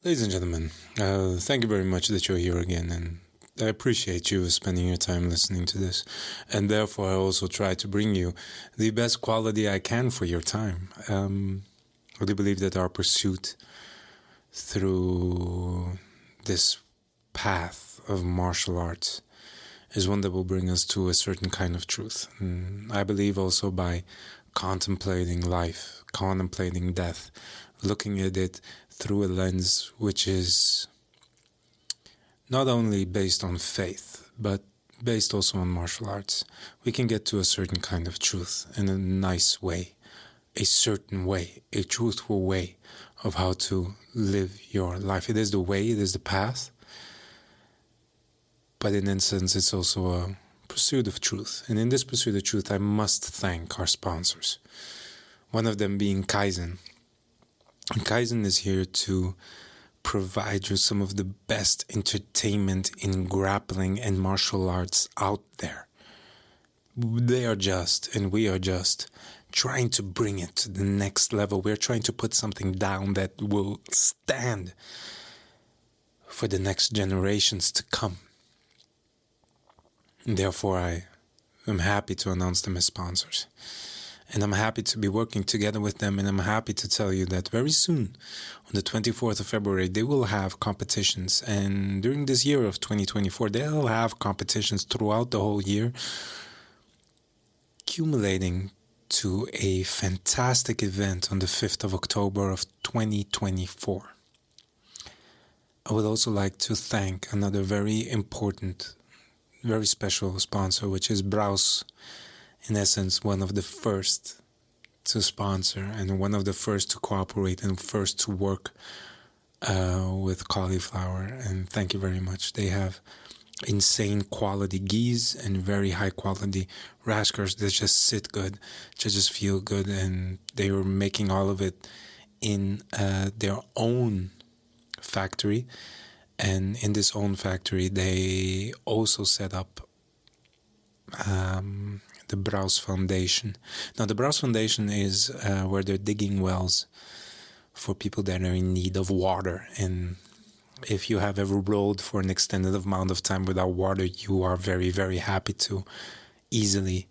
Ladies and gentlemen, thank you very much that you're here again, and I appreciate you spending your time listening to this. And therefore, I also try to bring you the best quality I can for your time. I do believe that our pursuit through this path of martial arts is one that will bring us to a certain kind of truth. And I believe also by contemplating life, contemplating death, looking at it through a lens which is not only based on faith, but based also on martial arts, we can get to a certain kind of truth in a nice way, a certain way, a truthful way of how to live your life. It is the way, it is the path, but in essence, it's also a pursuit of truth. And in this pursuit of truth, I must thank our sponsors. One of them being Kaizen. And Kaizen is here to provide you some of the best entertainment in grappling and martial arts out there. They are just, and we are just, trying to bring it to the next level. We're trying to put something down that will stand for the next generations to come. And therefore, I am happy to announce them as sponsors. And I'm happy to be working together with them, and I'm happy to tell you that very soon, on the 24th of February, they will have competitions. And during this year of 2024, they'll have competitions throughout the whole year, accumulating to a fantastic event on the 5th of October of 2024. I would also like to thank another very important, very special sponsor, which is Bauwens. In essence, one of the first to sponsor and one of the first to cooperate and first to work with Cauliflower. And thank you very much. They have insane quality geese and very high quality rashkers that just sit good, just feel good. And they were making all of it in their own factory. And in this own factory, they also set up the Bauwens Foundation. Now, the Bauwens Foundation is where they're digging wells for people that are in need of water. And if you have ever rolled for an extended amount of time without water, you are very, very happy to easily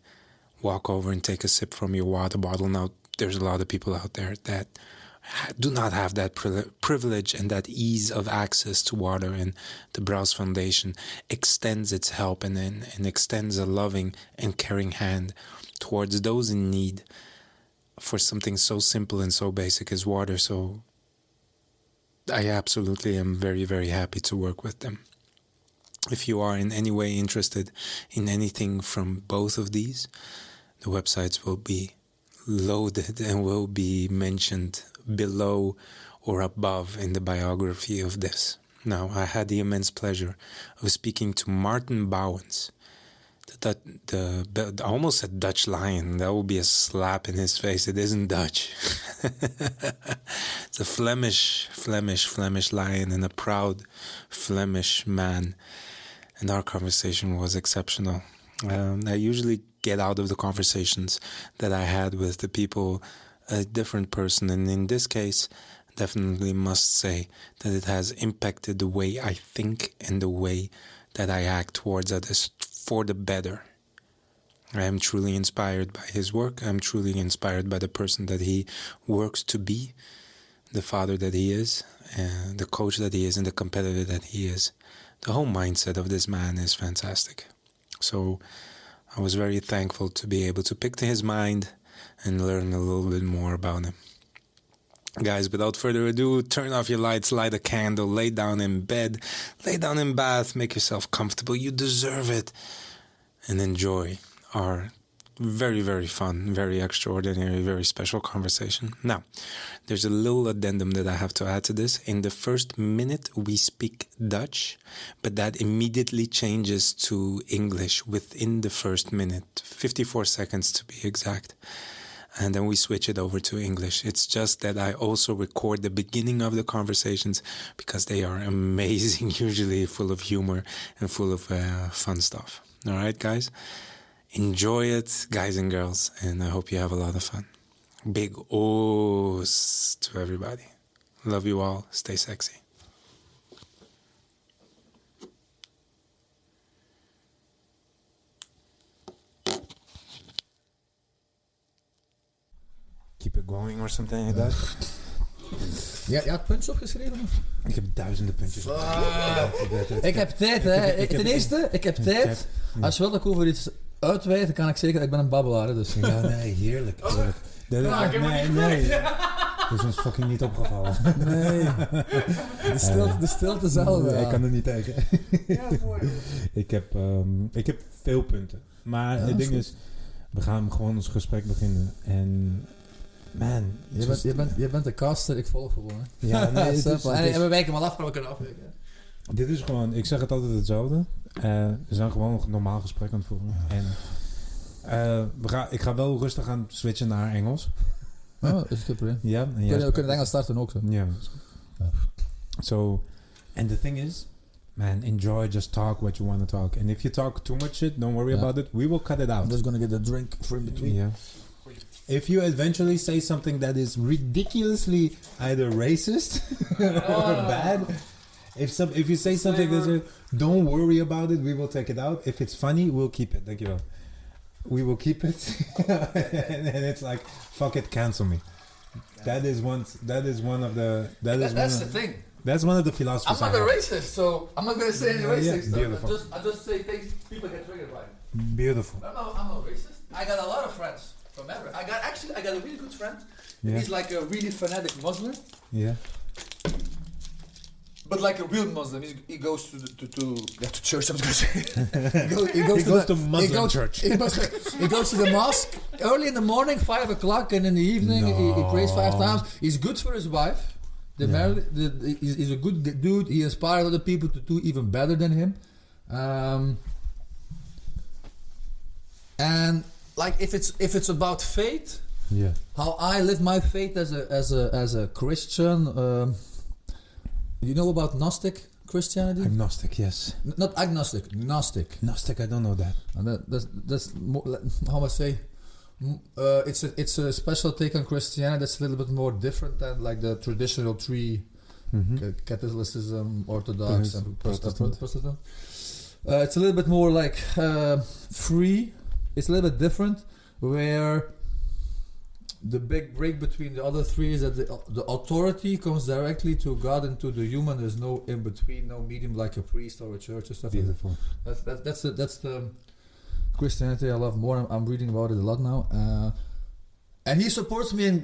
walk over and take a sip from your water bottle. Now, there's a lot of people out there that do not have that privilege and that ease of access to water, and the Bauwens Foundation extends its help and extends a loving and caring hand towards those in need for something so simple and so basic as water. So I absolutely am very, very happy to work with them. If you are in any way interested in anything from both of these, the websites will be loaded and will be mentioned below or above in the biography of this. Now, I had the immense pleasure of speaking to Maarten Bauwens, I almost said Dutch lion. That would be a slap in his face. It isn't Dutch. It's a Flemish lion and a proud Flemish man. And our conversation was exceptional. I usually get out of the conversations that I had with the people a different person, and in this case, definitely must say that it has impacted the way I think and the way that I act towards others for the better. I am truly inspired by his work. I'm truly inspired by the person that he works to be, the father that he is, and the coach that he is, and the competitor that he is. The whole mindset of this man is fantastic. So I was very thankful to be able to pick to his mind and learn a little bit more about him. Guys, without further ado, turn off your lights, light a candle, lay down in bed, lay down in bath, make yourself comfortable. You deserve it. And enjoy our very, very fun, very extraordinary, very special conversation. Now, there's a little addendum that I have to add to this. In the first minute, we speak Dutch, but that immediately changes to English within the first minute, 54 seconds to be exact. And then we switch it over to English. It's just that I also record the beginning of the conversations because they are amazing, usually full of humor and full of fun stuff. All right, guys? Enjoy it, guys and girls, and I hope you have a lot of fun. Big O's to everybody. Love you all. Stay sexy. keep it going or something like that. Ja, je had puntjes opgeschreven? Of? Ik heb duizenden puntjes. Ik heb tijd, hè. Ten eerste, ik heb tijd. Als je wil dat ik over iets uitweid, dan kan ik zeggen dat ik ben een babbelaar. Hè, dus. Ja, nee, heerlijk. Nee. Dat is ons fucking niet opgevallen. Nee. De stilte zelf. Ik kan er niet tegen. Ja, mooi. Ik heb veel punten. Maar het ding is, we gaan gewoon ons gesprek beginnen. En man, je bent de caster, ik volg gewoon. Hè. Ja, nee, en we wijken wel af, maar we kunnen afwijken. Dit is gewoon, ik zeg het altijd hetzelfde. We zijn gewoon een normaal gesprek aan het voeren. En ik ga wel rustig aan switchen naar Engels. Oh, is geen probleem. Ja, we kunnen het Engels starten ook zo. Ja. So, and the thing is, man, enjoy, just talk what you want to talk. And if you talk too much shit, don't worry about it. We will cut it out. I'm just gonna get a drink for in between. Yeah. If you eventually say something that is ridiculously either racist or bad, if you say something that's don't worry about it, we will take it out. If it's funny, we'll keep it. Thank you. We will keep it. And it's like, fuck it, cancel me. That is one of the thing. That's one of the philosophies. I'm not a racist, so I'm not gonna say any racist stuff. Beautiful. I just say things people get triggered by. Beautiful. I'm not racist. I got a lot of friends from everywhere. I got a really good friend. Yeah. He's like a really fanatic Muslim. Yeah. But like a real Muslim, he goes to church. I was gonna say he goes to Muslim church. He goes to the mosque early in the morning, 5 o'clock, and in the evening he prays 5 times. He's good for his wife. He's a good dude. He inspires other people to do even better than him. And like if it's about faith, how I live my faith as a Christian. You know about Gnostic Christianity? Agnostic, yes. Not agnostic, Gnostic. Gnostic, I don't know that. And that's more, how I say. It's a special take on Christianity that's a little bit more different than like the traditional three: Catholicism, Orthodox, and Protestant. It's a little bit more like free. It's a little bit different, where the big break between the other three is that the authority comes directly to God and to the human. There's no in between, no medium like a priest or a church or stuff. Beautiful. Like that. That's the Christianity I love more. I'm reading about it a lot now, and he supports me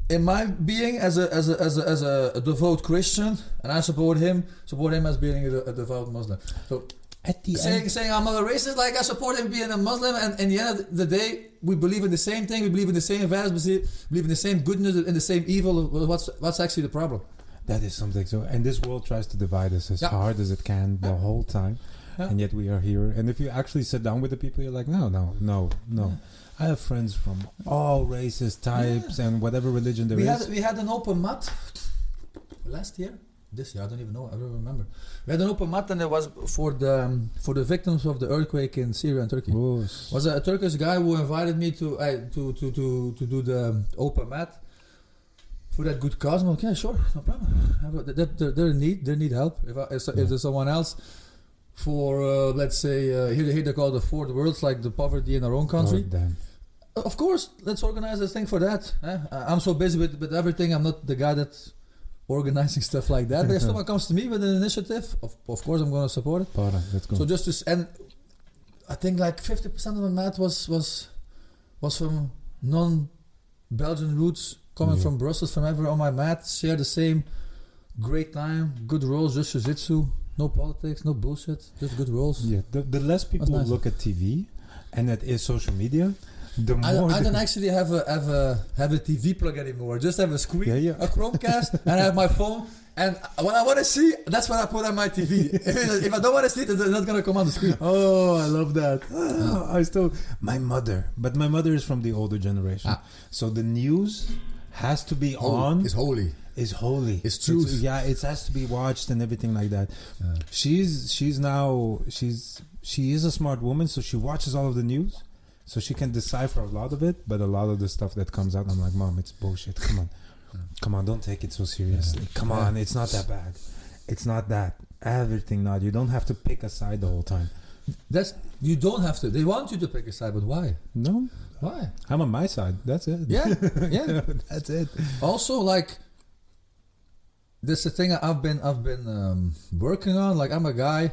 in my being as a devout Christian, and I support him as being a devout Muslim. So at the saying I'm not a racist, like I support him being a Muslim, and in the end of the day, we believe in the same thing. We believe in the same values. We believe in the same goodness and the same evil. What's actually the problem? That is something. So, and this world tries to divide us as hard as it can the whole time. Yeah. And yet we are here. And if you actually sit down with the people, you're like, no. Yeah. I have friends from all races, types, and whatever religion there is. We had an open mat last year. This year, I don't even know. I don't remember. We had an open mat, and it was for the victims of the earthquake in Syria and Turkey. Oh. Was a Turkish guy who invited me to do the open mat for that good cause. I'm like, yeah, sure, no problem. They're in need. They need help. If there's someone else. For let's say here they call the fourth worlds, like the poverty in our own country. Oh, of course, let's organize this thing for that. I'm so busy with everything. I'm not the guy that's organizing stuff like that. But if someone comes to me with an initiative, of course I'm going to support it. Let's go. So and I think like 50% of the mat was from non-Belgian roots, coming from Brussels, from everywhere on my mat. Share the same great time, good roles, just jiu-jitsu. No politics, no bullshit, just good roles. Yeah, the less people look at TV, and that is social media, the more. I don't actually have a TV plug anymore. Just have a screen, a Chromecast, and I have my phone. And when I want to see, that's when I put on my TV. If I don't want to see it, it's not gonna come on the screen. Oh, I love that. My mother is from the older generation, so the news has to be on. It's holy. Is holy. It's truth. It has to be watched and everything like that. She is a smart woman, so she watches all of the news, so she can decipher a lot of it. But a lot of the stuff that comes out, I'm like, Mom, it's bullshit. Come on, don't take it so seriously. Come on, it's not that bad. It's not that everything. Not you don't have to pick a side the whole time. that's you don't have to. They want you to pick a side, but why? No, Why? I'm on my side. That's it. Yeah, yeah. That's it. Also, like, this is the thing I've been working on. Like, I'm a guy.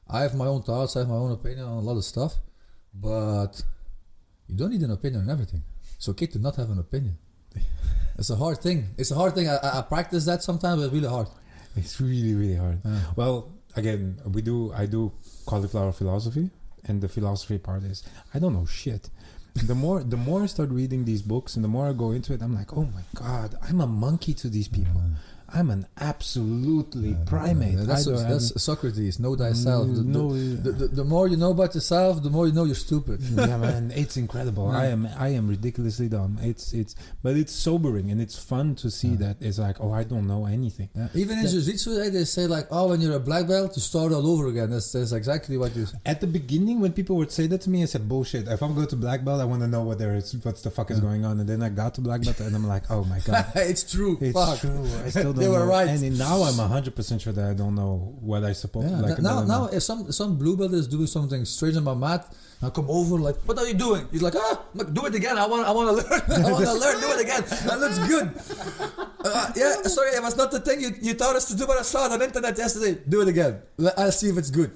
I have my own thoughts. I have my own opinion on a lot of stuff, but you don't need an opinion on everything. It's okay to not have an opinion. It's a hard thing. I practice that sometimes, but it's really hard. It's really, really hard. Well, again, I do cauliflower philosophy, and the philosophy part is I don't know shit. The more I start reading these books and the more I go into it, I'm like, oh my god, I'm a monkey to these people. I'm an absolutely primate. That's Socrates. Know thyself. The more you know about yourself, the more you know you're stupid. Yeah, man, it's incredible. I am ridiculously dumb. But it's sobering and it's fun to see that it's like, oh, I don't know anything. Yeah. Even in jiu-jitsu, they say like, oh, when you're a black belt, you start all over again. That's exactly what you say. At the beginning, when people would say that to me, I said, bullshit. If I'm going to black belt, I want to know what the fuck is going on. And then I got to black belt, and I'm like, oh my god, it's true. It's true. I still don't. They were know. right. And now I'm 100% sure that I don't know what I suppose. Yeah, like now if some blue belt is doing something strange on my mat, I come over like, what are you doing? He's like, look, do it again. I want to learn. I want to learn. Do it again. That looks good. Sorry, it was not the thing you taught us to do, but I saw it on the internet yesterday. Do it again. I'll see if it's good.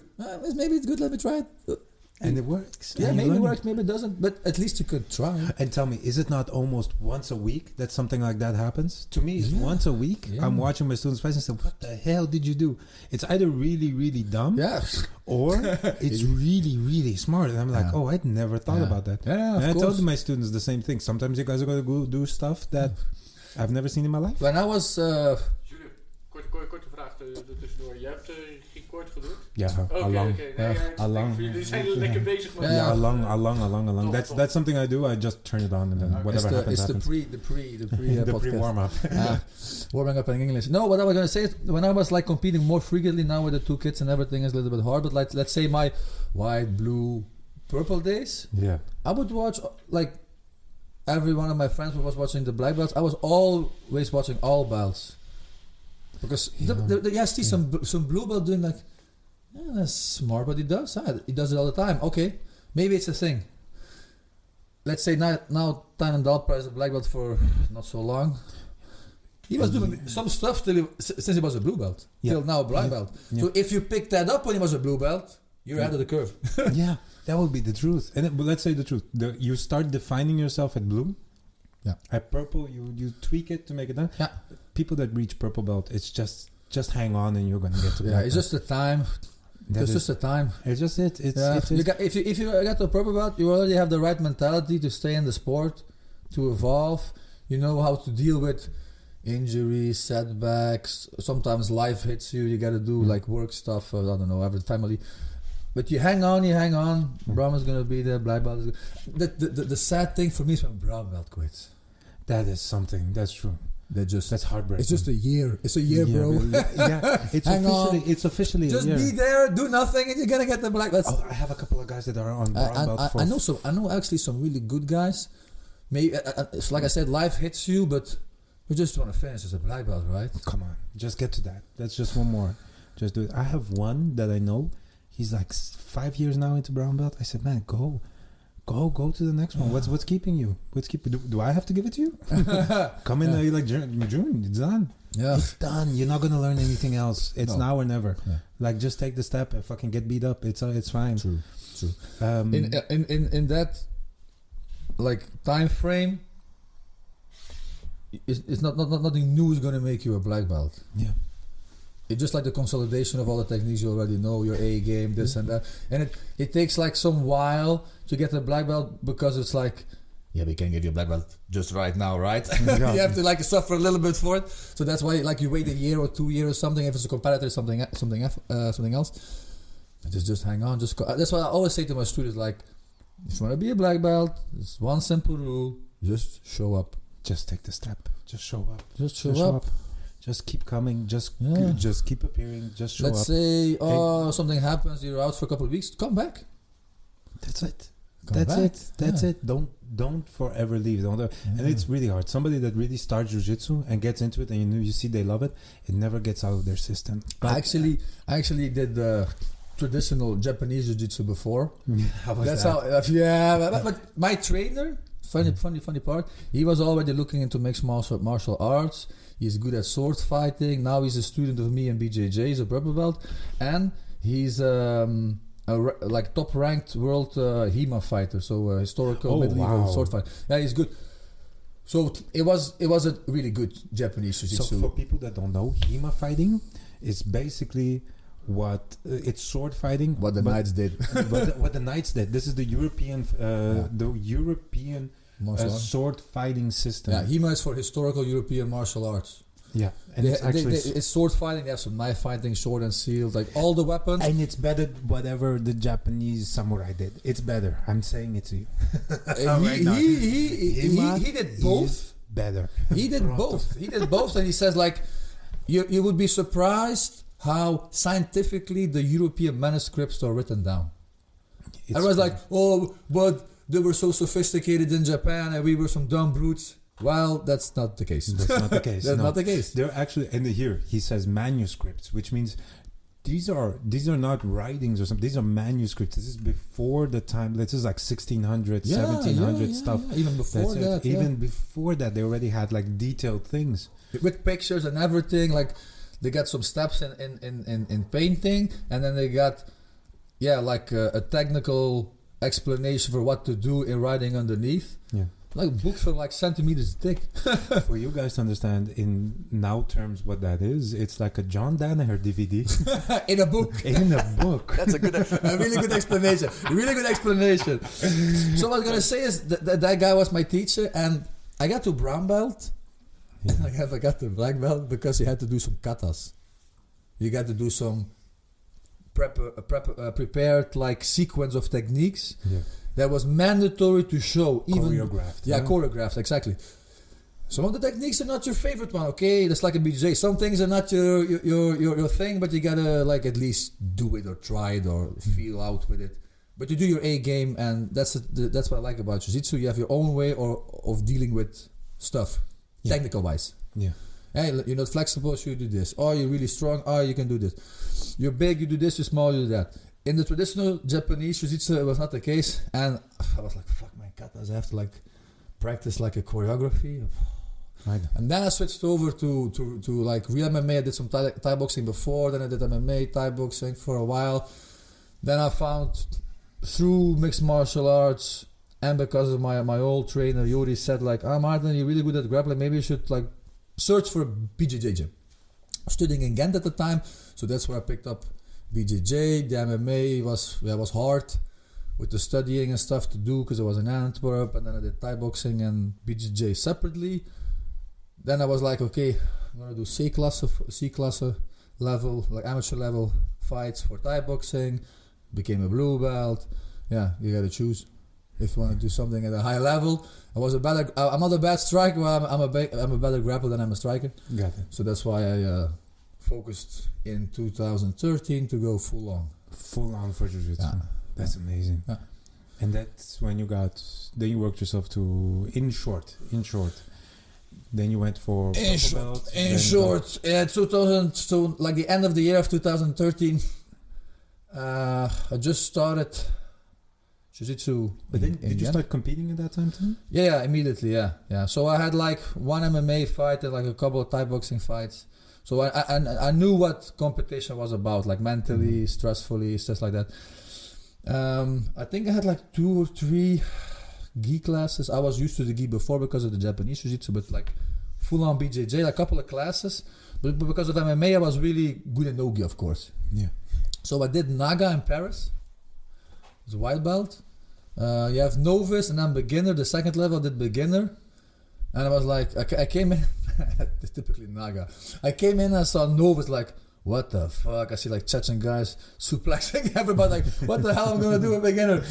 Maybe it's good. Let me try it. And it works. Yeah, maybe it works, maybe it doesn't. But at least you could try. And tell me, is it not almost once a week that something like that happens? To me, it's once a week. Yeah. I'm watching my students fight and say, what the hell did you do? It's either really, really dumb or it's really, really smart. And I'm like, oh, I'd never thought about that. Yeah, and I told my students the same thing. Sometimes you guys are going to go do stuff that I've never seen in my life. When I was... Korte vraag tussendoor. Je hebt record gedaan? Ja, allang. Allang. Jullie zijn lekker bezig met allang. That's something I do. I just turn it on and then whatever happens. It's the pre warm up. Warming up in English. No, what I was gonna say is when I was like competing more frequently now with the 2 kids and everything is a little bit hard. But like let's say my white, blue, purple days. Yeah. I would watch like every one of my friends was watching the black belts. I was always watching all belts. Because you see some blue belt doing like, that's smart, but he does it all the time. Okay, maybe it's a thing. Let's say now Tynandal plays a black belt for not so long. He was doing some stuff since he was a blue belt till now a black belt. So if you pick that up when he was a blue belt, you're ahead of the curve. Yeah, that would be the truth. And but let's say the truth. You start defining yourself at blue. Yeah. At purple, you tweak it to make it done. Yeah. People that reach purple belt, it's just hang on and you're gonna get to. Yeah, it's just the time. It's just the time. It's just it. If you get to a purple belt, you already have the right mentality to stay in the sport, to evolve. You know how to deal with injuries, setbacks. Sometimes life hits you. You got to do like work stuff. I don't know, every family. But you hang on. Bram is gonna be there. Black belt is the sad thing for me is when brown belt quits. That is something. That's true. That's heartbreaking. It's just a year. It's a year, bro. Yeah, it's officially just a year. be there, do nothing, and you're gonna get the black belt. I have a couple of guys that are on brown belt. I know actually some really good guys. Maybe it's like I said, life hits you, but you just want to finish as a black belt, right? Come on, just get to that. That's just one more. Just do it. I have one that I know. He's like 5 years now into brown belt. I said, man, go to the next one. What's keeping you? Do I have to give it to you? Come in like June. It's done. Yeah, it's done. You're not gonna learn anything else. It's now or never. Yeah. Like just take the step and fucking get beat up. It's fine. True. In that like time frame, it's not nothing new is gonna make you a black belt. Yeah. It's just like the consolidation of all the techniques you already know, your A game, this and that. And it takes like some while to get the black belt because it's like, we can get you a black belt just right now, right? Yeah. You have to like suffer a little bit for it. So that's why like you wait a year or 2 years or something. If it's a competitor, something else. And just hang on. Just go. That's what I always say to my students. Like, if you want to be a black belt, it's one simple rule: just show up. Just take the step. Just show up. Just show up. Just keep coming. Just keep appearing. Just show Let's up. Let's say, something happens. You're out for a couple of weeks. Come back. That's it. That's it. Don't forever leave. And it's really hard. Somebody that really starts jiu-jitsu and gets into it, and you see they love it. It never gets out of their system. I actually did traditional Japanese jiu-jitsu before. How was That's that? how. But my trainer, funny part. He was already looking into mixed martial arts. He's good at sword fighting. Now he's a student of me and BJJ. He's a purple belt, and he's like top ranked world HEMA fighter. So historical medieval sword fight. Yeah, he's good. So it was a really good Japanese jiu-jitsu. So for people that don't know, HEMA fighting is basically what it's sword fighting. What the Knights did. what the Knights did. This is the European sword fighting system. Yeah, HEMA is for historical European martial arts. Yeah, and it's actually it's sword fighting. They have some knife fighting, sword and shield, like all the weapons. and it's better whatever the Japanese samurai did. It's better. I'm saying it to you. He did both. Better. He did both. He did both, and he says like, you would be surprised how scientifically the European manuscripts are written down. Everyone's like, oh, but they were so sophisticated in Japan, and we were some dumb brutes. Well, that's not the case. That's not the case. That's not the case. They're actually, and here he says manuscripts, which means these are not writings or something. These are manuscripts. This is before the time. This is like 1600, 1700 stuff. Yeah. Even before that. Even before that, they already had like detailed things with pictures and everything. Like they got some steps in painting, and then they got like a technical explanation for what to do in writing underneath. Yeah. Like books are like centimeters thick. For you guys to understand in now terms what that is, it's like a John Danaher DVD In a book. in a book. That's a really good explanation. Really good explanation. So what I was gonna say is that guy was my teacher, and I got to brown belt, and I got to black belt because he had to do some katas. You got to do some prepared like sequence of techniques. Yeah. That was mandatory to show. Even Choreographed. Choreographed, exactly. Some of the techniques are not your favorite one, okay? That's like a BJJ. Some things are not your thing, but you gotta like at least do it or try it or feel out with it. But you do your A game, and that's what I like about jiu-jitsu. You have your own way of dealing with stuff, technical wise. Yeah. Hey, you're not flexible, so you do this. Oh, you're really strong. Oh, you can do this. You're big, you do this. You're small, you do that. In the traditional Japanese jiu-jitsu, it was not the case, and I was like, "Fuck my katas! I have to like practice like a choreography." Right. And then I switched over to like real MMA. I did some Thai boxing before. Then I did MMA, Thai boxing for a while. Then I found through mixed martial arts, and because of my old trainer Yuri said like, Maarten, you're really good at grappling. Maybe you should like search for a BJJ gym. I was studying in Ghent at the time, so that's where I picked up BJJ. The MMA was hard with the studying and stuff to do because I was in Antwerp, and then I did Thai boxing and BJJ separately. Then I was like, okay, I'm gonna do C-class level, like amateur level fights for Thai boxing. Became a blue belt. Yeah, you gotta choose if you want to do something at a high level. I'm not a bad striker. I'm a better grappler than I'm a striker. Got it. So that's why I focused in 2013 to go full on for jiu-jitsu. Yeah. That's amazing. Yeah. And that's when then you worked yourself to in short. Then you went for in short, 2000, so like the end of the year of 2013, I just started jiu-jitsu. But then did you start competing at that time too? Yeah, immediately, yeah. So I had like one MMA fight and like a couple of Thai boxing fights. So I knew what competition was about, like mentally, stressfully, stuff like that. I think I had like 2 or 3 gi classes. I was used to the gi before because of the Japanese jiu-jitsu, but like full on BJJ, like a couple of classes. But because of MMA, I was really good at no-gi, of course. Yeah. So I did Naga in Paris. It's a white belt. You have novice and then beginner. The second level I did beginner. And I was like, I came in, it's typically Naga. I came in and I saw novice like, what the fuck? I see like Chechen guys suplexing everybody like, what the hell am I going to do with beginner?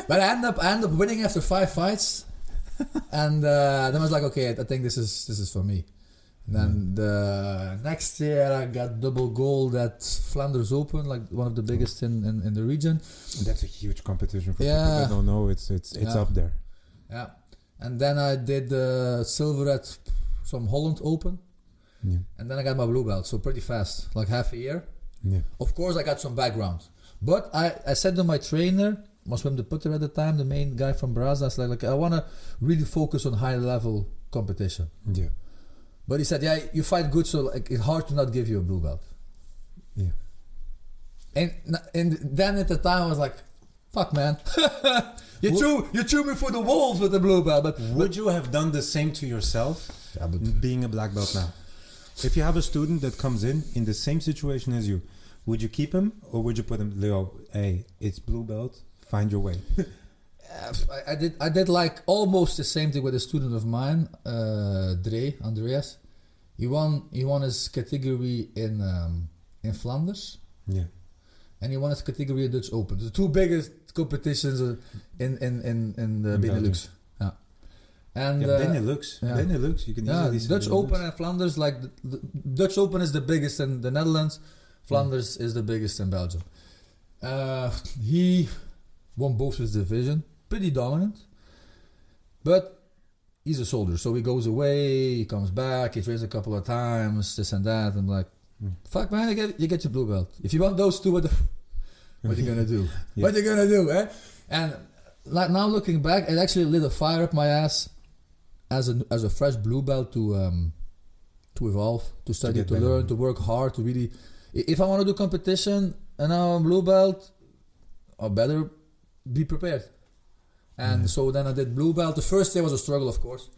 But I end up winning after 5 fights. And then I was like, okay, I think this is for me. And then the next year I got double gold at Flanders Open, like one of the biggest in the region. That's a huge competition for people that don't know. It's up there. Yeah. And then I did silver at some Holland Open. Yeah. And then I got my blue belt, so pretty fast, like half a year. Yeah. Of course, I got some background, but I said to my trainer, was Wim de Putter at the time, the main guy from Brazil. I was like I want to really focus on high level competition. Yeah. But he said, yeah, you fight good, so like, it's hard to not give you a blue belt. Yeah. And then at the time I was like, fuck man, you threw me for the wolves with the blue belt. But Would you have done the same to yourself, being a black belt now? If you have a student that comes in the same situation as you, would you keep him or would you put him, Leo, hey, it's blue belt, find your way? I did like almost the same thing with a student of mine, Andreas. He won his category in Flanders. Yeah. And he won his category in Dutch Open. The two biggest competitions in the Benelux. Yeah. And Benelux. yeah. Benelux. You can easily say Dutch Benelux. Open and Flanders, like the Dutch Open is the biggest in the Netherlands. Flanders is the biggest in Belgium. He won both his division, pretty dominant. But he's a soldier, so he goes away, he comes back, he trains a couple of times, this and that. I'm like, fuck man, you get your blue belt. If you want those two, what are you gonna do? Yeah. What are you gonna do, eh? And like now looking back, it actually lit a fire up my ass as a fresh blue belt to evolve, to study, to learn, to work hard, to really. If I want to do competition and now I'm blue belt, I better be prepared. And so then I did blue belt. The first year was a struggle, of course.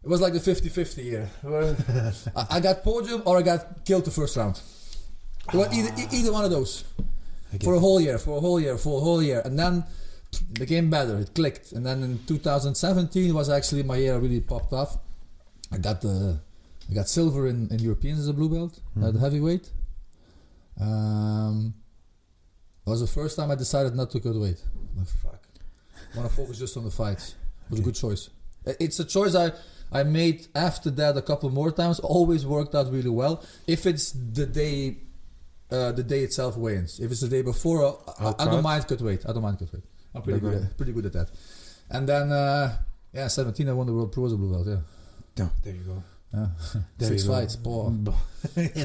It was like the 50-50 year. I got podium or I got killed the first round. It was either one of those. For a whole year. And then it became better. It clicked. And then in 2017 was actually my year I really popped off. I got silver in Europeans as a blue belt at heavyweight. It was the first time I decided not to cut weight. Like, fuck. I want to focus just on the fights. It was a good choice. It's a choice I made after that a couple more times. Always worked out really well. If it's the day itself weigh-ins. If it's the day before, I don't mind cut weight. I'm pretty good at that. And then 17 I won the World Pro as a blue belt. Yeah. Oh, there you go. Yeah. 6 fights. And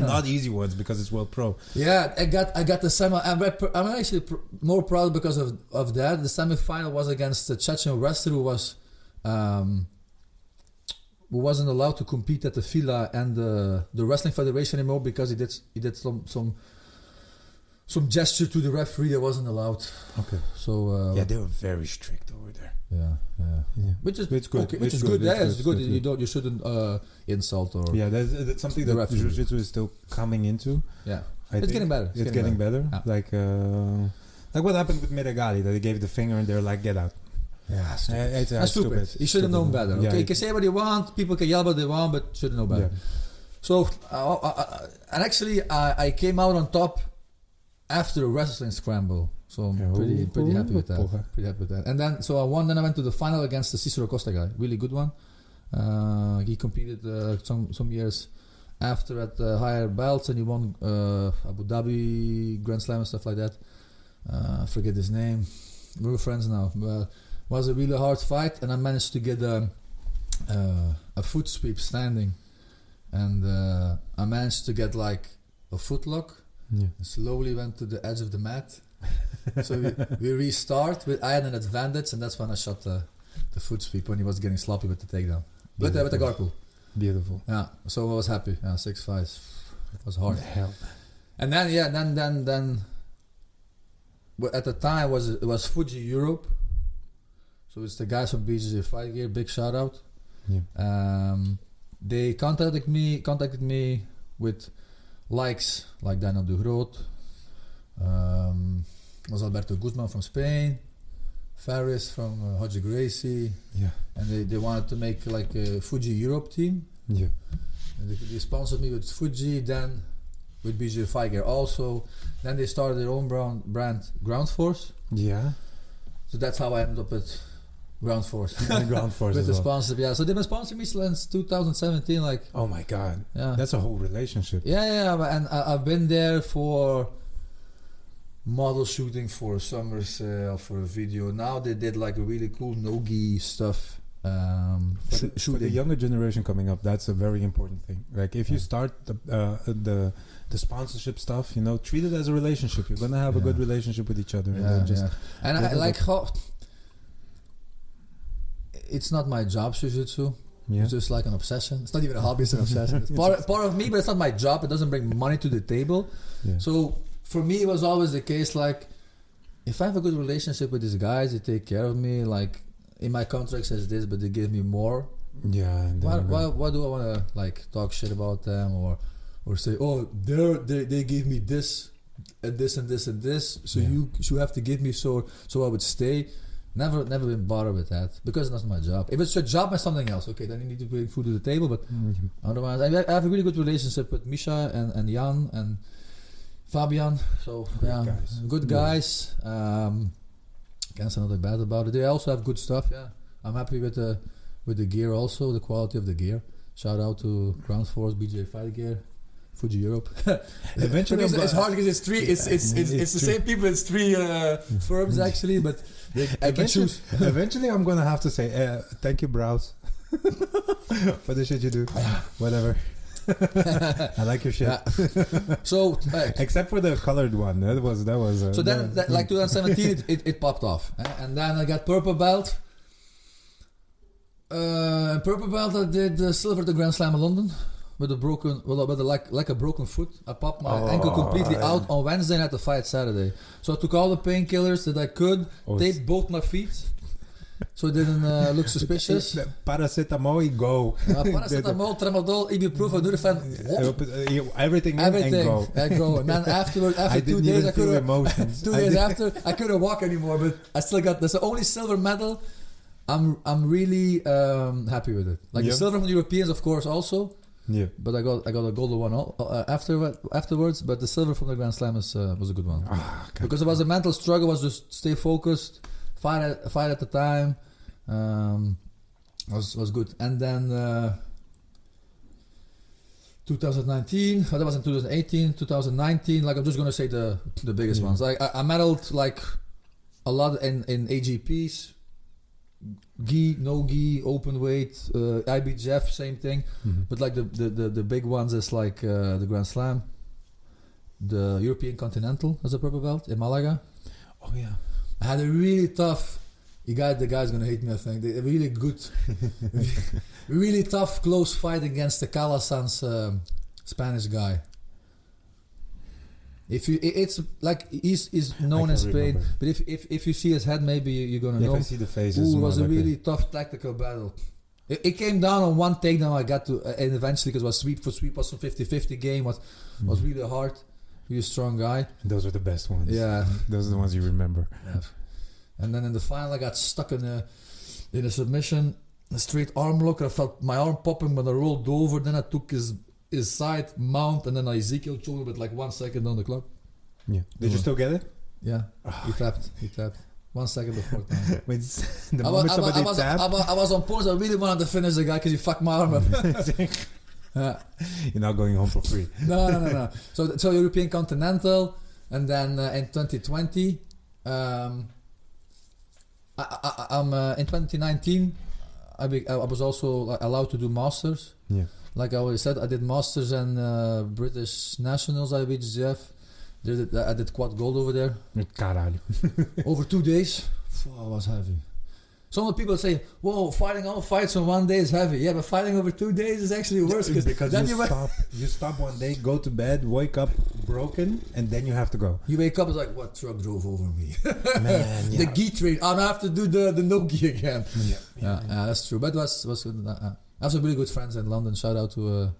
not easy ones because it's World Pro. Yeah, I got the semi. I'm actually more proud because of that. The semi-final was against the Chechen wrestler who wasn't allowed to compete at the FILA and the Wrestling Federation anymore because he did some gesture to the referee that wasn't allowed. Okay. So they were very strict over there. Yeah. Which is good. Okay, which is good. It's good. You shouldn't insult or. Yeah, that's something that Jiu-Jitsu is still coming into. Yeah, it's getting better. It's getting better. Yeah. Like what happened with Meregali, that he gave the finger and they're like, get out. Yeah, stupid. That's stupid. You should have known better. Okay, you can say what you want. People can yell what they want, but should have known better. Yeah. So, and actually, I came out on top after a wrestling scramble. So I'm pretty happy with that. And then, so I won. Then I went to the final against the Cicero Costa guy. Really good one. He competed some years after at higher belts, and he won Abu Dhabi Grand Slam and stuff like that. I forget his name. We're friends now. Was a really hard fight, and I managed to get a foot sweep standing, and I managed to get like a foot lock. Yeah. And slowly went to the edge of the mat. So we restart. I had an advantage, and that's when I shot the foot sweep when he was getting sloppy with the takedown. With the guard pull. Beautiful. Yeah. So I was happy. Yeah, 6 fights. It was hard. What the hell? And then. But at the time it was Fuji Europe. So it's the guys from BJJ Fight Gear. Big shout out. Yeah. They contacted me with likes like Daniel De Groot. Was Alberto Guzman from Spain, Faris from Hodge Gracie. Yeah. And they wanted to make like a Fuji Europe team. Yeah. And they sponsored me with Fuji, then with BJJ Fight Gear also. Then they started their own brand, Ground Force. Yeah. So that's how I ended up at Ground Force. Ground Force with the sponsor. Yeah. So they've been sponsoring me since 2017. Like. Oh my God. Yeah. That's a whole relationship. Yeah. And I've been there for model shooting for a summer sale, for a video. Now they did like a really cool no-gi stuff For the younger generation coming up, that's a very important thing. Like if you start the sponsorship stuff, treat it as a relationship. You're gonna have a good relationship with each other, and then just. And I like how it's not my job, jiu-jitsu. Yeah. It's just like an obsession. It's not even a hobby; it's an obsession. It's part of me, but it's not my job. It doesn't bring money to the table. Yeah. So for me, it was always the case. Like, if I have a good relationship with these guys, they take care of me. Like, in my contract says this, but they give me more. Yeah. Why do I want to like talk shit about them or say, oh, they gave me this and this and this and this, so you have to give me so I would stay. Never been bothered with that because it's not my job. If it's your job and something else, okay, then you need to bring food to the table. But otherwise, I have a really good relationship with Misha and Jan and Fabian. So good guys. Can't say nothing bad about it. They also have good stuff. Yeah, I'm happy with the gear also, the quality of the gear. Shout out to Ground Force, BJ Fight Gear, Fuji Europe. Eventually, it's hard because it's three. It's the same people. It's three firms actually, but I can choose. Eventually, I'm gonna have to say thank you, Browse, for the shit you do. Whatever. I like your shit. Yeah. So, except for the colored one, that was. So then, like 2017, it popped off, and then I got purple belt. Purple belt, I did silver at the Grand Slam in London with a broken, like a broken foot. I popped my ankle completely out on Wednesday and had to fight Saturday. So I took all the painkillers that I could, taped both my feet, so it didn't look suspicious. Paracetamol, go. Paracetamol, tramadol, ibuprofen, Nurofen. Everything and go. And go. And then after 2 days, I couldn't. 2 days after, I couldn't walk anymore. But I still got. That's the only silver medal. I'm really happy with it. Like the silver from the Europeans, of course, also. Yeah. But I got a golden one afterwards. But the silver from the Grand Slam was a good one because it was a mental struggle. Was just stay focused, fight at the time. Was good. And then 2019. That was in 2018. 2019. Like I'm just gonna say the biggest ones. Like I medaled like a lot in AGPs. Gi, no gi, open weight, IBJF, same thing. Mm-hmm. But like the big ones is like the Grand Slam, the European Continental as a purple belt in Malaga. Oh yeah, I had a really tough. The guy's gonna hate me. I think a really good, really tough close fight against the Calasan's Spanish guy. It's like he's known in Spain, but if you see his head, maybe you're gonna know. If I see the faces, it was a really tough tactical battle. It came down on one takedown. I got to, and eventually because it was sweep for sweep, was some 50-50 game. Was really hard. Really strong guy. And those are the best ones. Yeah, those are the ones you remember. Yeah. And then in the final, I got stuck in a submission, a straight arm lock. I felt my arm popping when I rolled over. Then I took his side mount and then Ezekiel shoulder with like 1 second on the clock. Yeah. Did you still get it? Yeah. He tapped. 1 second before time. Wait, the moment somebody tapped? I was on points. I really wanted to finish the guy because he fucked my arm up. Yeah. You're not going home for free. No. So European Continental, and then in 2020, I'm in 2019. I was also allowed to do masters. Yeah. Like I always said, I did masters and British Nationals IBJJF. I did quad gold over there. Caralho. Over 2 days. It was heavy. Some of the people say, whoa, fighting all fights in 1 day is heavy. Yeah, but fighting over 2 days is actually worse. Because then you stop 1 day, go to bed, wake up broken, and then you have to go. You wake up, it's like, what truck drove over me? Man, yeah. The gi train. I have to do the no gi again. Yeah, that's true. But it was good. I have some really good friends in London. Shout out to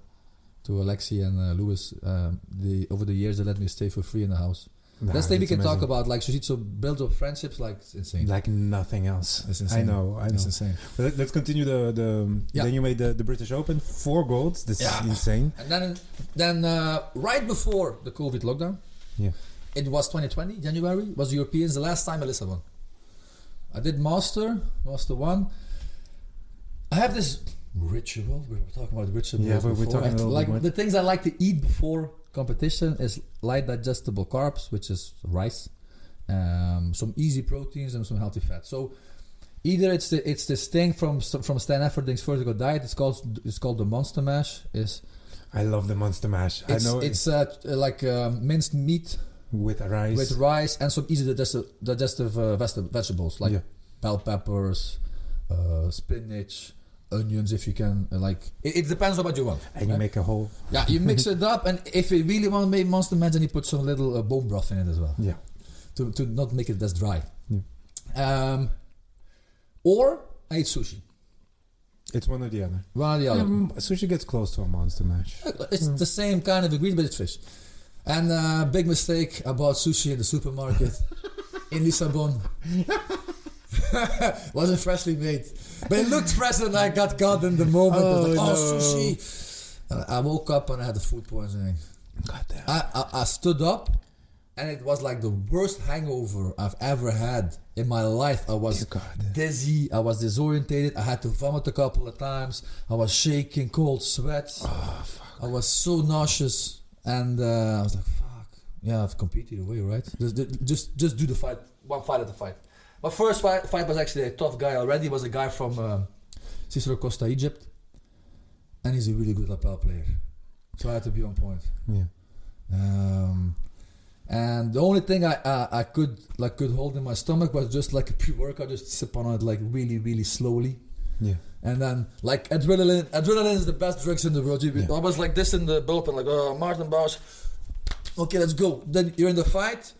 Alexi and Lewis. Over the years, they let me stay for free in the house. That's the thing we can talk about. Like, so build up friendships like it's insane. Like nothing else. It's insane. I know. It's insane. But let's continue Then you made the British Open, 4 golds. This is insane. And then right before the COVID lockdown, it was 2020 January. Was Europeans the last time I listened one. I did Master 1. I have this ritual. We were talking about rituals. Yeah, we're talking a little like bit more. The things I like to eat before competition is light digestible carbs, which is rice, some easy proteins and some healthy fat. So Either it's this thing from Stan Efferding's Vertical Diet. It's called the Monster Mash. I love the Monster Mash. I know it's like minced meat with rice and some easy digestive vegetables like bell peppers, spinach, onions if you can. It depends on what you want. And you make a whole. Yeah, you mix it up, and if you really want to make Monster Mash, then you put some little bone broth in it as well. Yeah. To not make it as dry. Yeah. Or I eat sushi. It's one or the other. One or the other. Sushi gets close to a Monster Mash. It's the same kind of ingredient, but it's fish. And big mistake, I bought sushi in the supermarket in Lisbon. Wasn't freshly made. But it looked fresh and I got caught in the moment. Sushi. And I woke up and I had the food poisoning. God damn. I stood up and it was like the worst hangover I've ever had in my life. I was dizzy, I was disorientated, I had to vomit a couple of times, I was shaking, cold sweats. Oh, fuck. I was so nauseous and I was like, fuck. Yeah, I've competed either way, right? Just do the fight, one fight at a fight. My first fight was actually a tough guy already. He was a guy from Cicero Costa, Egypt. And he's a really good lapel player. So I had to be on point. Yeah. And the only thing I could hold in my stomach was just like a pre-workout, just sip on it like really, really slowly. Yeah. And then like adrenaline is the best drugs in the world. I was like this in the bullpen, like Maarten Bauwens. Okay, let's go. Then you're in the fight.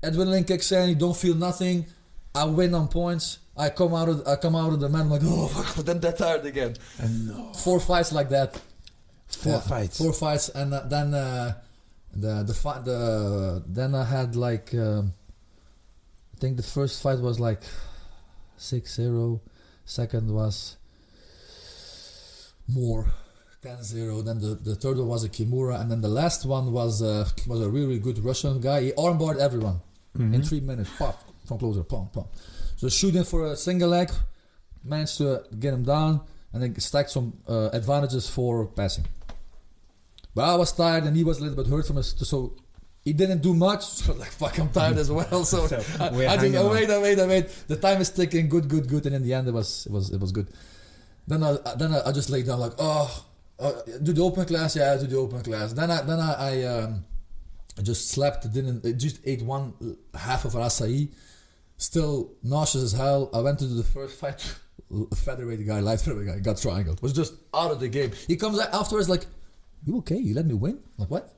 Adrenaline kicks in. You don't feel nothing. I win on points. I come out of the man. I'm like, oh fuck, then that tired again. And no. 4 fights like that. 4 fights. 4 fights, and then then I had like I think the first fight was like 6-0. Second was more 10-0. Then the third one was a Kimura, and then the last one was a really good Russian guy. He armbarred everyone in 3 minutes. Pop from closer, pop. So shooting for a single leg, managed to get him down, and then stacked some advantages for passing. But I was tired, and he was a little bit hurt from us, so he didn't do much. So like, fuck, I'm tired as well. So I just wait. The time is ticking. Good. And in the end, it was good. Then I just lay down like, do the open class. Yeah, I do the open class. Then I just slept. Just ate one half of an acai. Still nauseous as hell. I went to do the first fight. Light featherweight guy, got triangled. Was just out of the game. He comes out afterwards like, you okay? You let me win? I'm like, what?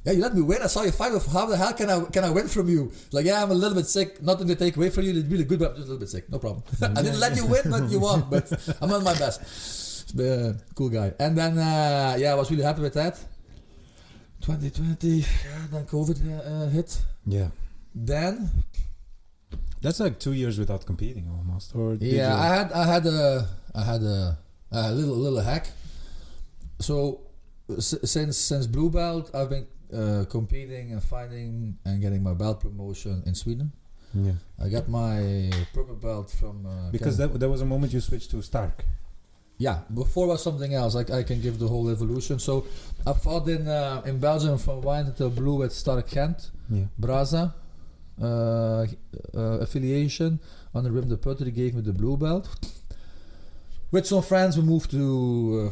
Yeah, you let me win. I saw you fight. How the hell can I win from you? Like, yeah, I'm a little bit sick. Nothing to take away from you. It's really good, but I'm just a little bit sick. No problem. I didn't let you win, but you won. But I'm on my best. Cool guy. And then, I was really happy with that. 2020, then COVID hit. Yeah. Then. That's like 2 years without competing almost. Or I had a little hack. So since blue belt, I've been competing and fighting and getting my belt promotion in Sweden. Yeah, I got my purple belt from because there was a moment you switched to Stark. Yeah, before was something else. I can give the whole evolution. So I fought in Belgium from white until blue at Stark Gent, Braza affiliation. On the rim, the putter gave me the blue belt. With some friends, we moved to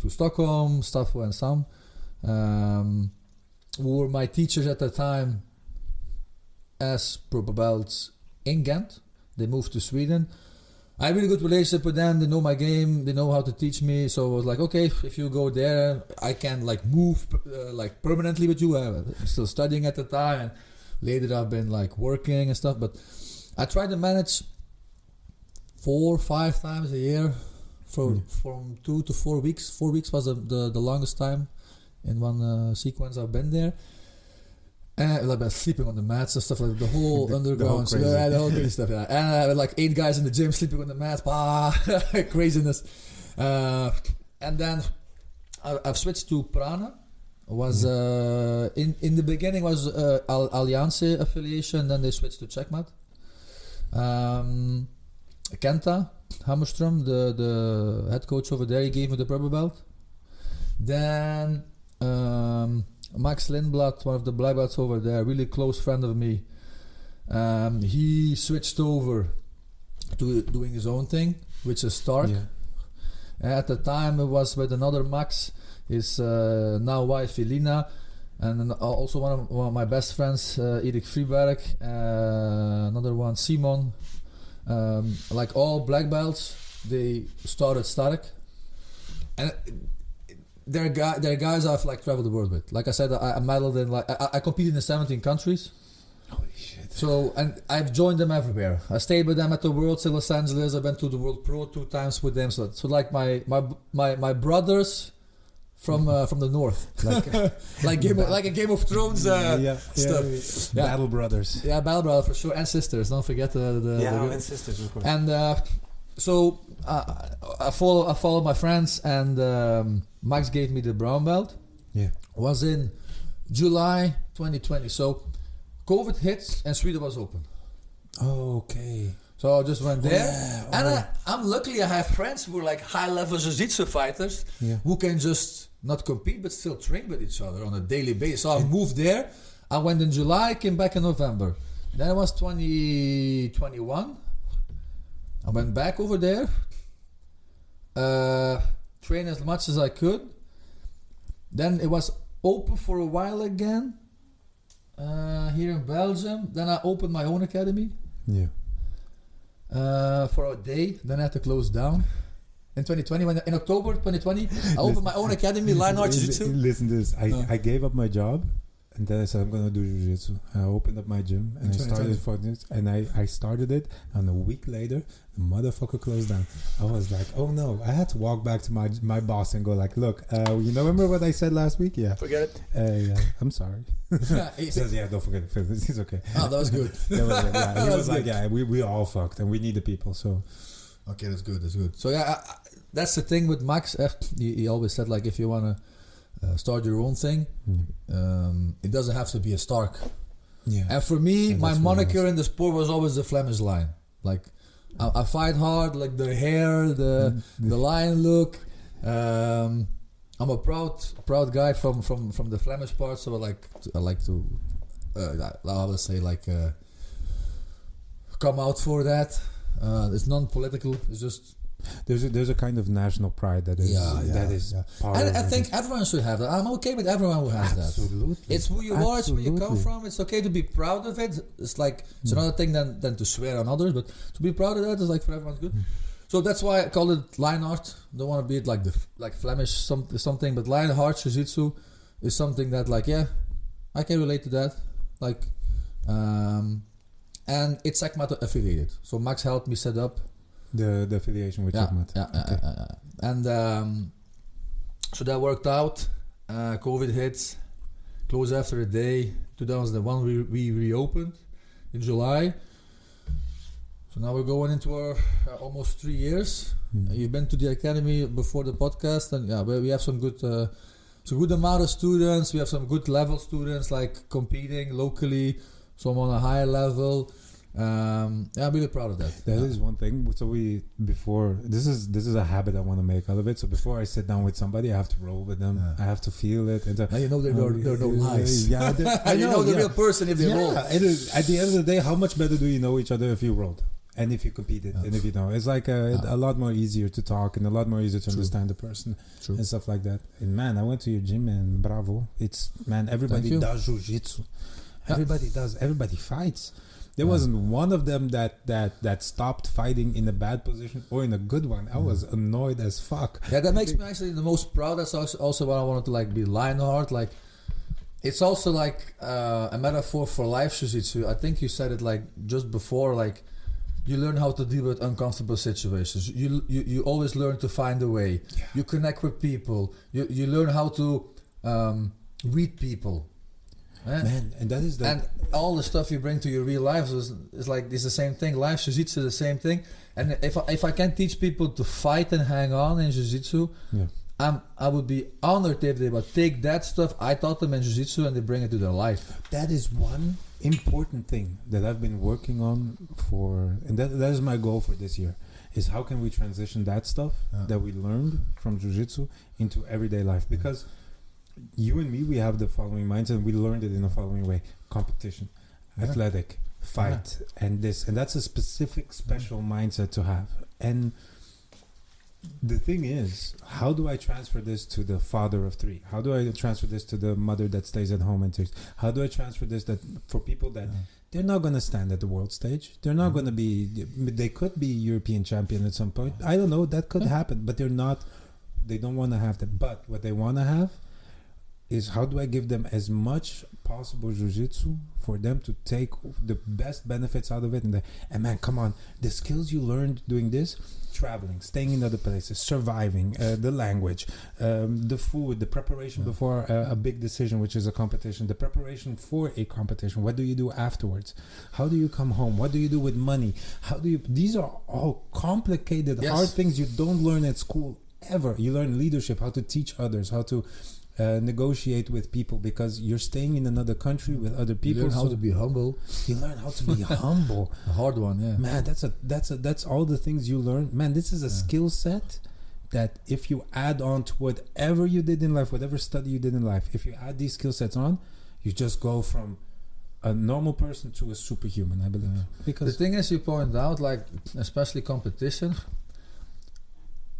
Stockholm, Staffo and Sam, who were my teachers at the time as purple belts in Ghent. They moved to Sweden. I had a really good relationship with them. They know my game. They know how to teach me. So I was like, okay, if you go there, I can like move like permanently with you. I'm still studying at the time. And later I've been like working and stuff. But I tried to manage 4 or 5 times a year. From 2 to 4 weeks. 4 weeks was the longest time in one sequence I've been there. And like sleeping on the mats and stuff like the whole underground. The whole crazy stuff. Yeah. And I had like 8 guys in the gym sleeping on the mats. Craziness. And then I've switched to Prana. Was in the beginning was Alliance affiliation. Then they switched to Checkmat. Kenta Hammerstrom, the head coach over there, he gave me the purple belt. Then Max Lindblad, one of the black belts over there, really close friend of me, he switched over doing his own thing, which is Stark. Yeah. At the time, it was with another Max, his now wife Elina, and then also one of my best friends, Erik Friberg, another one, Simon. Like all black belts, they started Stark, and they're guys I've like traveled the world with. Like I said, I medaled in I competed in 17 countries. Holy shit. So, and I've joined them everywhere. I stayed with them at the Worlds in Los Angeles. I went to the World Pro 2 times with them. So like my brothers from the north, like a Game of Thrones stuff. Yeah. Battle brothers. Yeah, Battle Brothers for sure, and sisters. Don't forget and sisters, of course. And so I followed my friends, and Max gave me the brown belt. Yeah, was in July 2020. So COVID hits and Sweden was open. Oh, okay. So I just went there, and I'm luckily I have friends who are like high-level jiu-jitsu fighters who can just not compete but still train with each other on a daily basis. So I moved there. I went in July, came back in November. Then it was 2021. I went back over there, trained as much as I could. Then it was open for a while again here in Belgium. Then I opened my own academy. Yeah. For a day, then I had to close down. In 2020, in October 2020, I opened my own academy, Lionheart Jiu-Jitsu. Listen to this. I gave up my job, and then I said I'm gonna do jiu-jitsu. I opened up my gym and I started for this, and I started it. And a week later, the motherfucker closed down. I was like, oh no! I had to walk back to my boss and go like, look, remember what I said last week? Yeah. Forget it. Yeah, I'm sorry. He says, yeah, don't forget it. It's okay. Oh, that was good. He was like, yeah, we all fucked and we need the people. So. Okay, that's good. So yeah, that's the thing with Max. He always said like, if you wanna start your own thing, it doesn't have to be a Stark. Yeah. And for me, my moniker in the sport was always the Flemish Lion. Like, I fight hard, like the hair, the lion look. I'm a proud guy from the Flemish part, so I like to I would say like come out for that. It's non-political. It's just there's a kind of national pride that is part and of I it. think everyone should have that. I'm okay with everyone who has Absolutely. that. It's who you are. It's where you come from. It's okay to be proud of it. It's like it's another thing than to swear on others, but to be proud of that is like for everyone's good. So that's why I call it Lionheart. Don't want to be it like Flemish something, but Lionheart Jiu-Jitsu is something that I can relate to that. Like, and it's Sekmat affiliated. So Max helped me set up the affiliation with Sekmat. And so that worked out. COVID hits. Close after a day. 2001 we reopened in July. So now we're going into our almost 3 years. You've been to the academy before the podcast, and we have some good amount of students. We have some good level students like competing locally, some on a higher level. I'm really proud of that. That is one thing. So this is a habit I want to make out of it. So before I sit down with somebody, I have to roll with them. I have to feel it. And now you know there are no lies. Yeah, I know the real person if they roll. It is, at the end of the day, how much better do you know each other if you rolled? And if you competed, and if you know, it's like a lot more easier to talk and a lot more easier to understand the person and stuff like that. And man, I went to your gym and bravo. Everybody does jiu-jitsu. Everybody fights. There wasn't one of them that stopped fighting in a bad position or in a good one. I was annoyed as fuck. Yeah, that makes me actually the most proud. That's also what I wanted to be Lionheart. Like, it's also like a metaphor for life jiu-jitsu. I think you said it just before, you learn how to deal with uncomfortable situations. You always learn to find a way. Yeah. You connect with people. You learn how to read people. Man, and that is that. And all the stuff you bring to your real life is it's the same thing. Life jiu-jitsu is the same thing. And if I can teach people to fight and hang on in jiu-jitsu, I would be honored if they would take that stuff I taught them in jiu-jitsu and they bring it to their life. That is one important thing that I've been working on and that is my goal for this year, is how can we transition that stuff that we learned from jiu-jitsu into everyday life, because you and me, we have the following mindset, and we learned it in the following way: competition, athletic, fight and this, and that's a specific, special mindset to have. And the thing is, how do I transfer this to the father of 3? How do I transfer this to the mother that stays at home and takes? How do I transfer this that for people that they're not going to stand at the world stage? They're not going to be. They could be European champion at some point. I don't know. That could happen, but they're not. They don't want to have that. But what they want to have is, how do I give them as much possible jiu-jitsu for them to take the best benefits out of it? And man, come on, the skills you learned doing this, traveling, staying in other places, surviving, the language, the food, the preparation before a big decision, which is a competition, the preparation for a competition, what do you do afterwards, how do you come home, what do you do with money, these are all complicated, hard things you don't learn at school ever. You learn leadership, how to teach others, how to negotiate with people, because you're staying in another country with other people. You learn how to be humble. You learn how to be humble. A hard one, yeah. Man, that's all the things you learn. Man, this is a skill set that if you add on to whatever you did in life, whatever study you did in life, if you add these skill sets on, you just go from a normal person to a superhuman, I believe. Because the thing is, you point out, like, especially competition,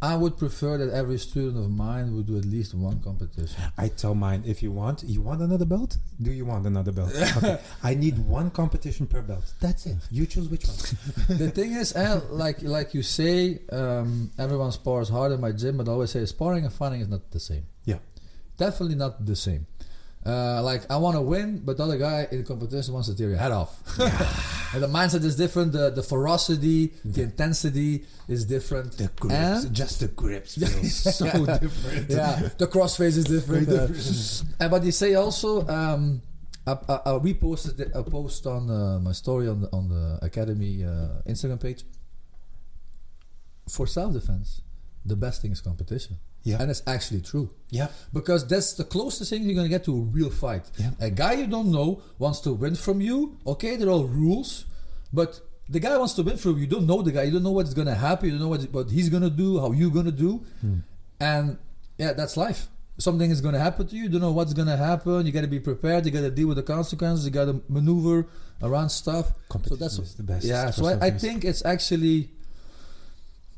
I would prefer that every student of mine would do at least one competition. I tell mine, if you want another belt? Do you want another belt? Okay. I need one competition per belt. That's it. You choose which one. The thing is, like you say, everyone spars hard in my gym, but I always say sparring and fighting is not the same. Yeah. Definitely not the same. Like, I want to win, but the other guy in the competition wants to tear your head off. And the mindset is different, the ferocity, the intensity is different. The grips, just the grips feel so different. Yeah, the crossface is different. But they say also, I reposted a post on my story on the Academy Instagram page. For self-defense, the best thing is competition. Yeah. And it's actually true. Yeah. Because that's the closest thing you're going to get to a real fight. Yeah. A guy you don't know wants to win from you. Okay, there are all rules. But the guy wants to win from you. You don't know the guy. You don't know what's going to happen. You don't know what he's going to do, how you're going to do. And yeah, that's life. Something is going to happen to you. You don't know what's going to happen. You got to be prepared. You got to deal with the consequences. You got to maneuver around stuff. Competition is the best. Yeah, so I think it's actually...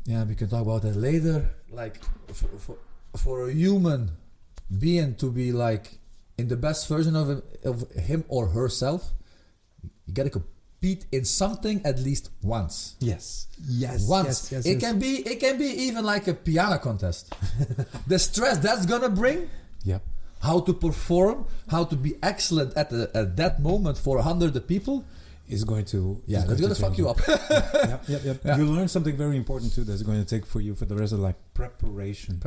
Yeah, we can talk about that later. Like, for a human being to be like in the best version of him or herself, you gotta compete in something at least once. Yes. Once. Yes, it can be even like a piano contest. The stress that's gonna bring. Yeah. How to perform, how to be excellent at that moment for 100 people. Is going to that's going to fuck you up. Yeah. You learn something very important too that's going to take for you for the rest of life. Preparation.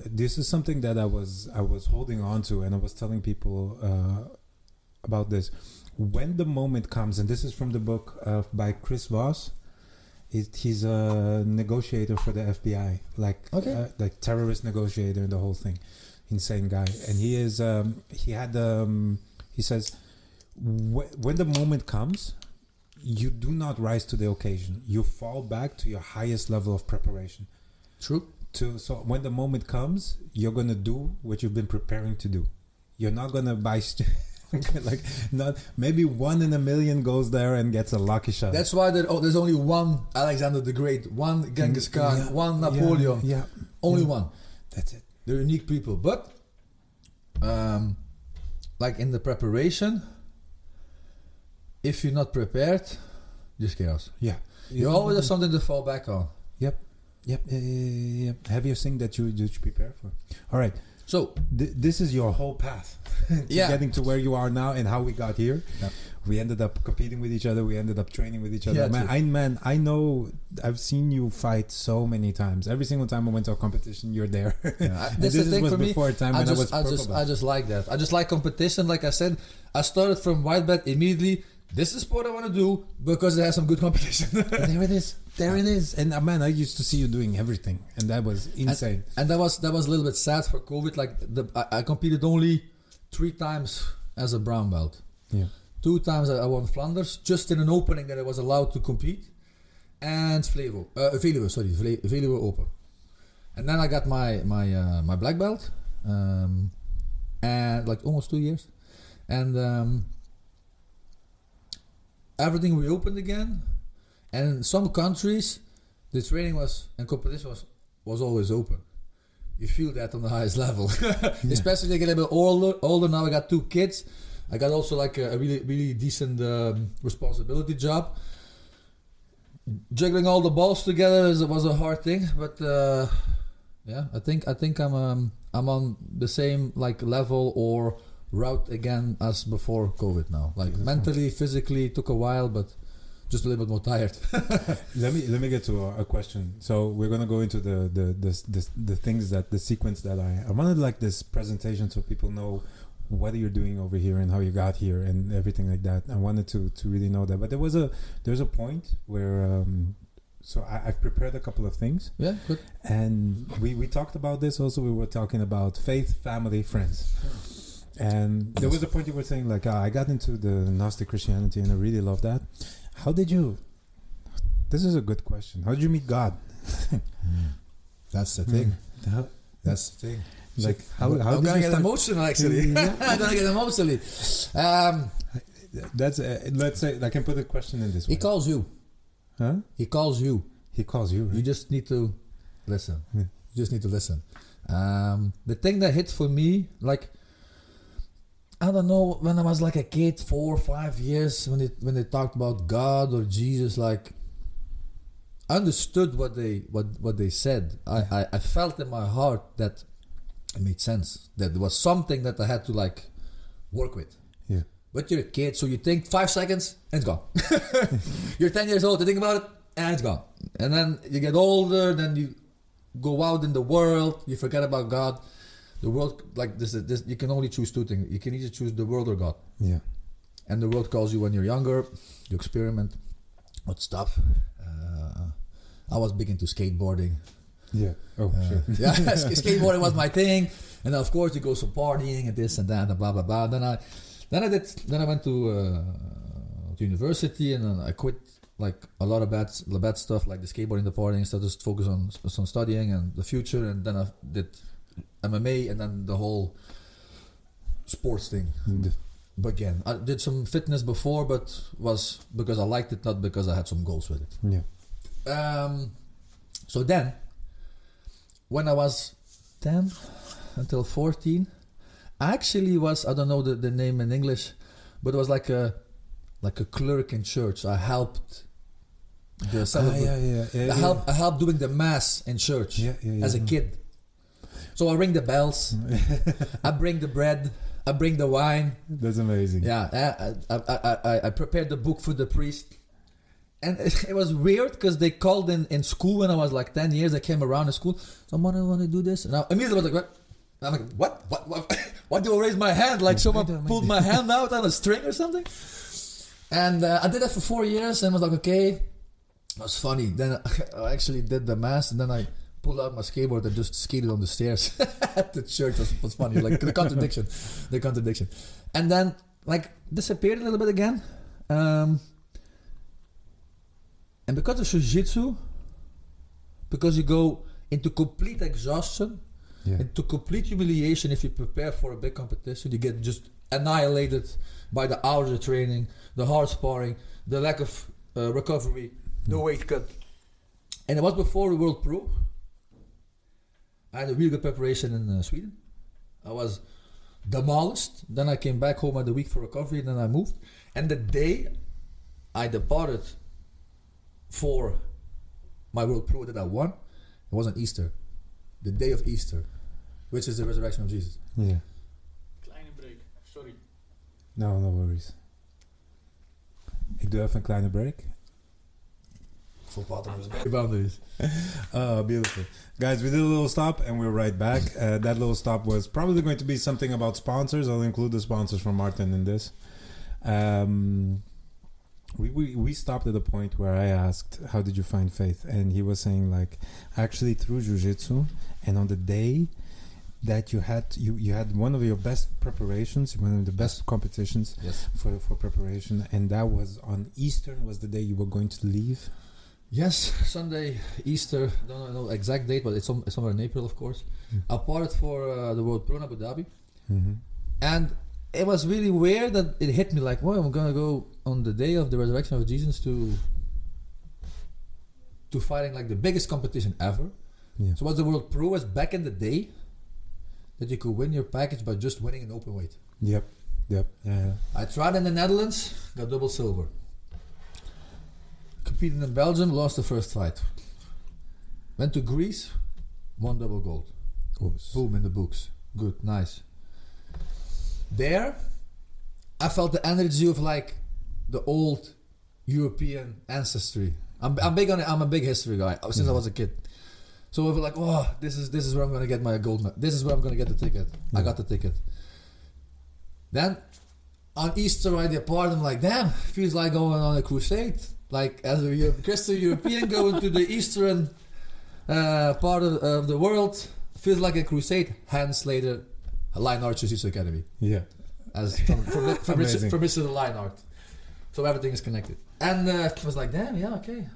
This is something that I was holding on to, and I was telling people about this. When the moment comes, and this is from the book by Chris Voss. He's a negotiator for the FBI, like terrorist negotiator and the whole thing. Insane guy, and he is. He says, when the moment comes, you do not rise to the occasion. You fall back to your highest level of preparation. True. So when the moment comes, you're gonna do what you've been preparing to do. You're not gonna buy maybe 1 in a million goes there and gets a lucky shot. That's why there's only one Alexander the Great, one Genghis Khan, one Napoleon. Only one. That's it. They're unique people, but like in the preparation, if you're not prepared, just chaos. Yeah. You always have something to fall back on. Yep. Have you thing that you prepare for? All right. So this is your whole path to getting to where you are now and how we got here. Yeah. We ended up competing with each other. We ended up training with each other. Yeah, I know. I've seen you fight so many times. Every single time I went to a competition, you're there. Yeah, that's the thing for me. Before a time when I was I just like that. I just like competition. Like I said, I started from white belt immediately. This is what I want to do because it has some good competition. There it is. And man, I used to see you doing everything, and that was insane. And that was a little bit sad for COVID. Like I competed only 3 times as a brown belt. Yeah. 2 times I won Flanders, just in an opening that I was allowed to compete, and Veluwe Open. And then I got my black belt, and like almost 2 years, and everything reopened again, and in some countries, the training and competition was always open. You feel that on the highest level, especially they get a bit older. Now I got 2 kids. I got also like a really, really decent responsibility job. Juggling all the balls together was a hard thing, but I think I'm on the same like level or route again as before COVID now. Like mentally, physically, took a while, but just a little bit more tired. Let me get to a question. So we're gonna go into the things that the sequence that I wanted like this presentation so people know what you're doing over here and how you got here and everything like that. I wanted to really know that, but there's a point where so I've prepared a couple of things. Yeah, good. And we talked about this also. We were talking about faith, family, friends. And there was a point you were saying like, I got into the Gnostic Christianity and I really love that. How did you? This is a good question. How did you meet God? That's the thing. That's the thing. Like how I'm did gonna you get start? emotional actually. I'm gonna get emotional. That's let's say I can put a question in this way. He calls you. Huh? He calls you. He calls you. Right? You just need to listen. Yeah. You just need to listen. The thing that hit for me, like, I don't know, when I was like a kid, 4 or 5 years, when they talked about God or Jesus, like, I understood what they said. I felt in my heart that it made sense. That there was something that I had to like work with. Yeah. But you're a kid, so you think 5 seconds and it's gone. You're 10 years old, you think about it and it's gone. And then you get older, then you go out in the world, you forget about God. The world, like this, you can only choose 2 things. You can either choose the world or God. Yeah. And the world calls you when you're younger. You experiment with stuff. I was big into skateboarding. Yeah. Oh, sure. Yeah, skateboarding was my thing. And then of course you go some partying and this and that and blah blah blah. Then I went to university and then I quit like a lot of bad stuff like the skateboarding, the partying stuff. Just focus on studying and the future. And then I did MMA and then the whole sports thing. But again, I did some fitness before, but was because I liked it, not because I had some goals with it. Yeah. So then, when I was 10 until 14, I actually was, I don't know the name in English, but it was like a clerk in church. I helped the I helped doing the mass in church as a kid. So I ring the bells, I bring the bread, I bring the wine. That's amazing. Yeah, I prepared the book for the priest. And it was weird because they called in school when I was like 10 years. I came around in school. Someone want to do this? And I immediately was like, what? I'm like, what? Why do I raise my hand? Like someone pulled my hand out on a string or something? And I did that for 4 years and was like, okay. It was funny. Then I actually did the mass and then I pulled out my skateboard and just skated on the stairs at the church. It was funny. Like the contradiction. And then like disappeared a little bit again. And because of jiu-jitsu, because you go into complete exhaustion, into complete humiliation if you prepare for a big competition, you get just annihilated by the hours of training, the hard sparring, the lack of recovery, the weight cut. And it was before the World Pro. I had a really good preparation in Sweden. I was demolished. Then I came back home at the week for recovery, and then I moved. And the day I departed for my World Pro that I won, it was on Easter, the day of Easter, which is the resurrection of Jesus. Yeah. Kleine break, sorry. No worries. Ik doe even een kleine break. For boundaries. Beautiful. Guys, we did a little stop and we're right back. That little stop was probably going to be something about sponsors. I'll include the sponsors from Maarten in this. We stopped at a point where I asked, how did you find faith? And he was saying like, actually through jiu-jitsu, and on the day that you had one of your best preparations, one of the best competitions for preparation, and that was on Easter, was the day you were going to leave. Yes, Sunday, Easter, don't know the exact date, but it's somewhere in April, of course. I parted for the World Pro in Abu Dhabi. And it was really weird that it hit me like, well, I'm gonna go on the day of the resurrection of Jesus to fighting like the biggest competition ever. Yeah. So was the world prowess back in the day that you could win your package by just winning an open weight. Yep. Yeah. I tried in the Netherlands, got double silver. Competed in Belgium, lost the first fight. Went to Greece, won double gold. Boom, in the books. Good, nice. There, I felt the energy of like the old European ancestry. I'm a big history guy since I was a kid. So I was like, oh, this is where I'm gonna get my gold medal. This is where I'm gonna get the ticket. I got the ticket. Then on Easter I depart. I'm like, damn, feels like going on a crusade. Like as a Christian European going to the eastern part of the world, feels like a crusade. Hands later, Lionheart Jiu-Jitsu Academy. Yeah. As from Mr. Lionheart. So everything is connected. And I was like, damn, yeah, okay.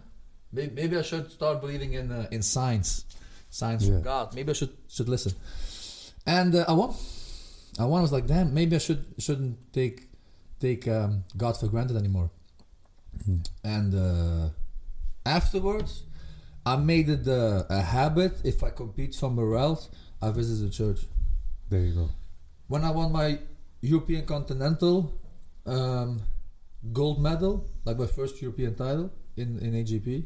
Maybe I should start believing in science from God. Maybe I should listen. And I won. I was like, damn, maybe I shouldn't take God for granted anymore. And afterwards, I made it a habit. If I compete somewhere else, I visit the church. There you go. When I won my European Continental gold medal, like my first European title in AGP,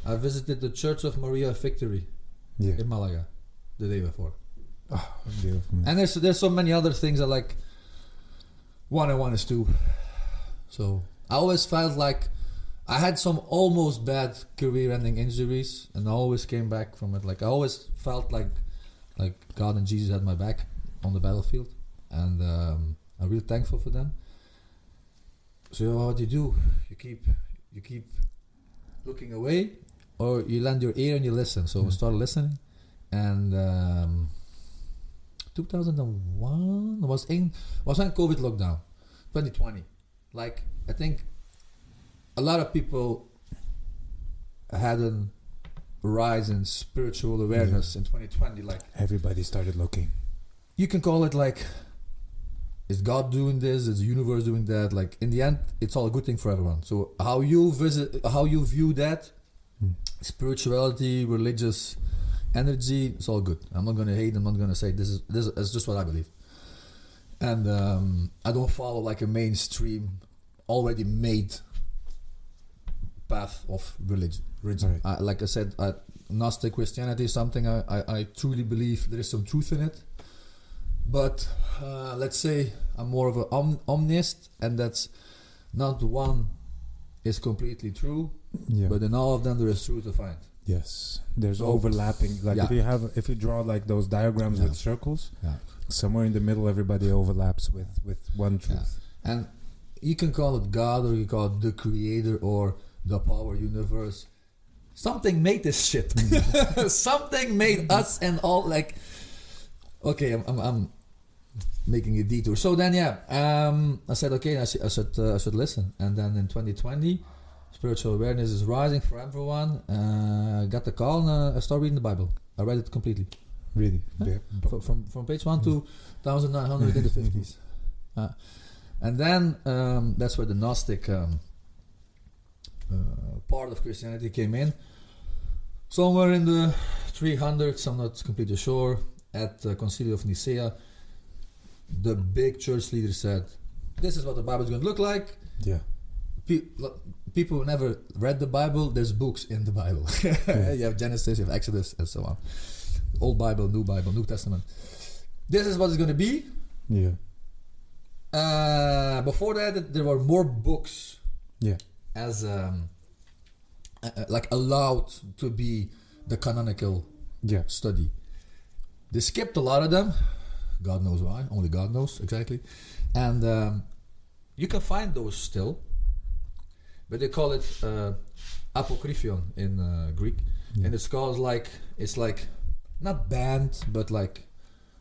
I visited the Church of Maria Victory in Malaga the day before. Oh, beautiful, man. And there's so many other things that like 1 and 1 is 2. So I always felt like I had some almost bad career-ending injuries, and I always came back from it. Like I always felt like God and Jesus had my back on the battlefield, and I'm really thankful for them. So what do? You keep looking away, or you lend your ear and you listen. So I started listening, and 2001 was when COVID lockdown, 2020. Like I think a lot of people had a rise in spiritual awareness in 2020. Like everybody started looking. You can call it like, is God doing this? Is the universe doing that? Like in the end, it's all a good thing for everyone. So how you view that, spirituality, religious energy, it's all good. I'm not gonna hate. I'm not gonna say this is just what I believe. And I don't follow like a mainstream, already made path of religion. Right. Like I said, Gnostic Christianity is something I truly believe there is some truth in it. But let's say I'm more of an omnist, and that's not one is completely true, but in all of them there is truth to find. Yes, there's overlapping. Like if you draw like those diagrams with circles, somewhere in the middle everybody overlaps with one truth. Yeah. And you can call it God, or you call it the creator, or the power universe. Something made this shit. Something made us and all like. Okay, I'm making a detour. So then, I said, okay, I should listen. And then in 2020, spiritual awareness is rising for everyone. I got the call, and I started reading the Bible. I read it completely. Really? Yeah. From page 1 to 1900 in the 50s. And then that's where the Gnostic part of Christianity came in. Somewhere in the 300s, I'm not completely sure. At the Concilio of Nicaea, the big church leader said, this is what the Bible is going to look like. Yeah. People who never read the Bible, there's books in the Bible. You have Genesis, you have Exodus, and so on. Old Bible, New Testament. This is what it's going to be. Yeah. Before that, there were more books. Yeah. As like allowed to be the canonical study. They skipped a lot of them. God knows why. Only God knows exactly. And you can find those still, but they call it apocryphon in Greek, and it's called like not banned, but like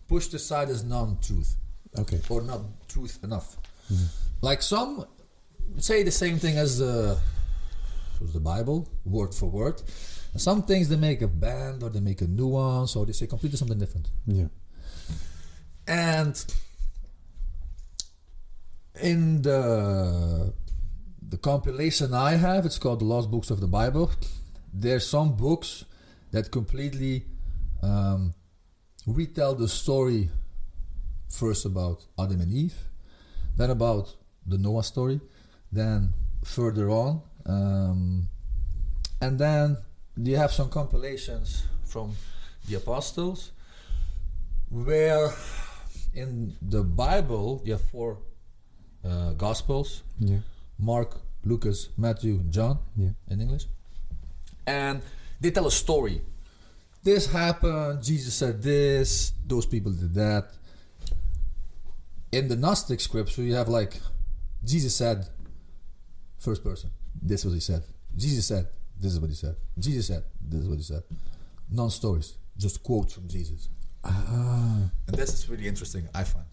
pushed aside as non-truth. Okay. Or not truth enough. Like some say the same thing as the Bible, word for word. Some things they make a band, or they make a nuance, or they say completely something different. Yeah. And in the the compilation I have, it's called the Lost Books of the Bible. There's some books that completely retell the story first about Adam and Eve, then about the Noah story, then further on, and then you have some compilations from the apostles, where in the Bible you have 4 Gospels, Mark, Lucas, Matthew, John, in English, and they tell a story. This happened, Jesus said this, those people did that. In the Gnostic scripture, you have like, Jesus said, first person, this is what he said. Jesus said, this is what he said. Jesus said, this is what he said. Non-stories, just quotes from Jesus. And this is really interesting, I find.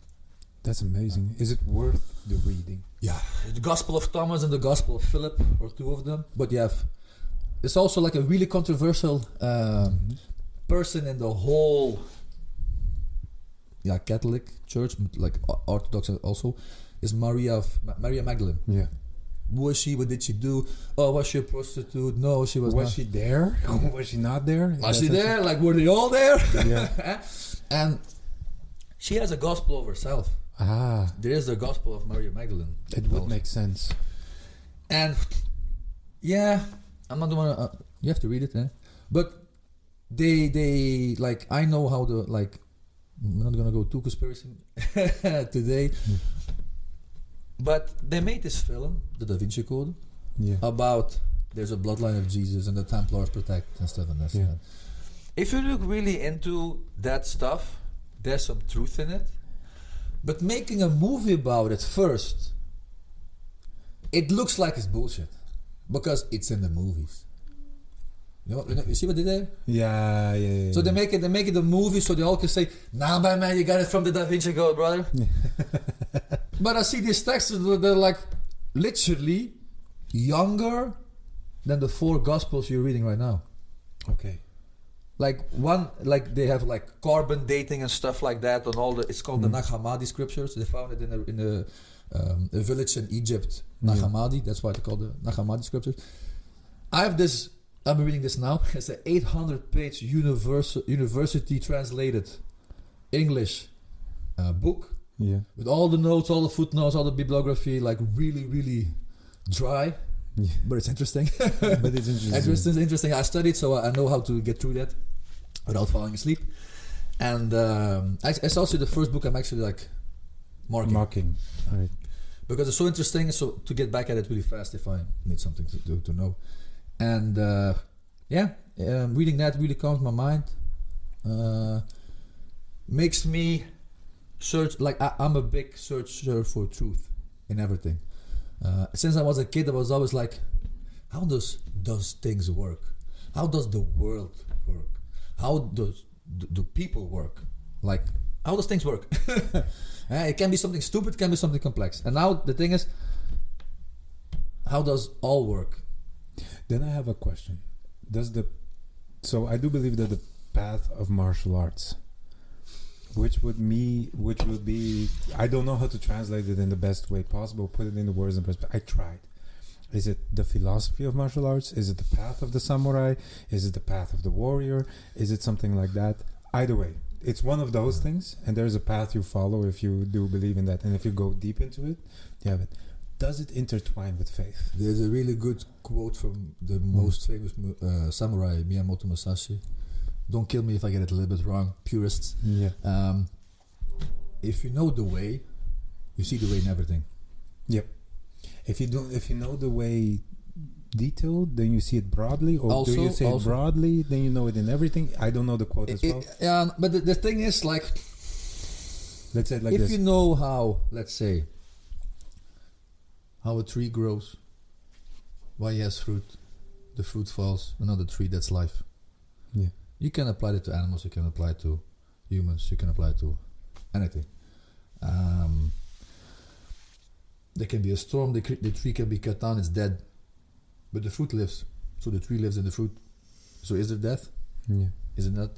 That's amazing. Is it worth the reading? Yeah. The Gospel of Thomas and the Gospel of Philip, or 2 of them. But you have, it's also like a really controversial person in the whole Catholic Church, like Orthodox also, is Maria Magdalene. Yeah. Who was she? What did she do? Oh, was she a prostitute? No, she was not. Was she there? Was she not there? Was she there? Like, were they all there? Yeah. And she has a gospel of herself. There is the gospel of Maria Magdalene. It would make sense. And I'm not gonna. You have to read it, eh? But they like, I know how the like. I'm not gonna go too conspiracy today. But they made this film, the Da Vinci Code, about there's a bloodline of Jesus and the Templars protect and stuff and that. If you look really into that stuff, there's some truth in it. But making a movie about it first, it looks like it's bullshit because it's in the movies. You see what they did? Yeah. So they make it a movie so they all can say, "Nah, man, you got it from the Da Vinci Code, brother." But I see these texts, they're like literally younger than the 4 Gospels you're reading right now. Okay. Like one, like they have like carbon dating and stuff like that on all the. It's called the Nag Hammadi scriptures. They found it in a village in Egypt, Nag Hammadi. That's why they call the Nag Hammadi scriptures. I have this. I'm reading this now. It's an 800-page university translated English book. Yeah. With all the notes, all the footnotes, all the bibliography, like really, really dry. Yeah. But it's interesting. But it's interesting. Interesting. I studied, so I know how to get through that without falling asleep. And it's also the first book I'm actually like marking. All right. Because it's so interesting, so to get back at it really fast if I need something to know. And reading that really calms my mind. Makes me search, like I'm a big searcher for truth in everything. Since I was a kid, I was always like, how does things work? How does the world work? How do people work? Like, how does things work? It can be something stupid, it can be something complex. And now the thing is, how does all work? Then I have a question. So I do believe that the path of martial arts, which would be, I don't know how to translate it in the best way possible, put it in the words and perspective. I tried. Is it the philosophy of martial arts? Is it the path of the samurai? Is it the path of the warrior? Is it something like that? Either way, it's one of those things, and there's a path you follow if you do believe in that. And if you go deep into it, you have it. Does it intertwine with faith? There's a really good quote from the most famous samurai, Miyamoto Musashi. Don't kill me if I get it a little bit wrong, purists. Yeah. If you know the way, you see the way in everything. Yep. If you know the way detailed, then you see it broadly, or do you see it broadly, then you know it in everything? I don't know the quote as well. Yeah, but the thing is, like, let's say it like if this. you know how, let's say, how a tree grows, why he has fruit, the fruit falls, another tree, that's life. Yeah. You can apply it to animals, you can apply it to humans, you can apply it to anything. There can be a storm, the tree can be cut down, it's dead. But the fruit lives, so the tree lives in the fruit. So is there death? Yeah. Is it not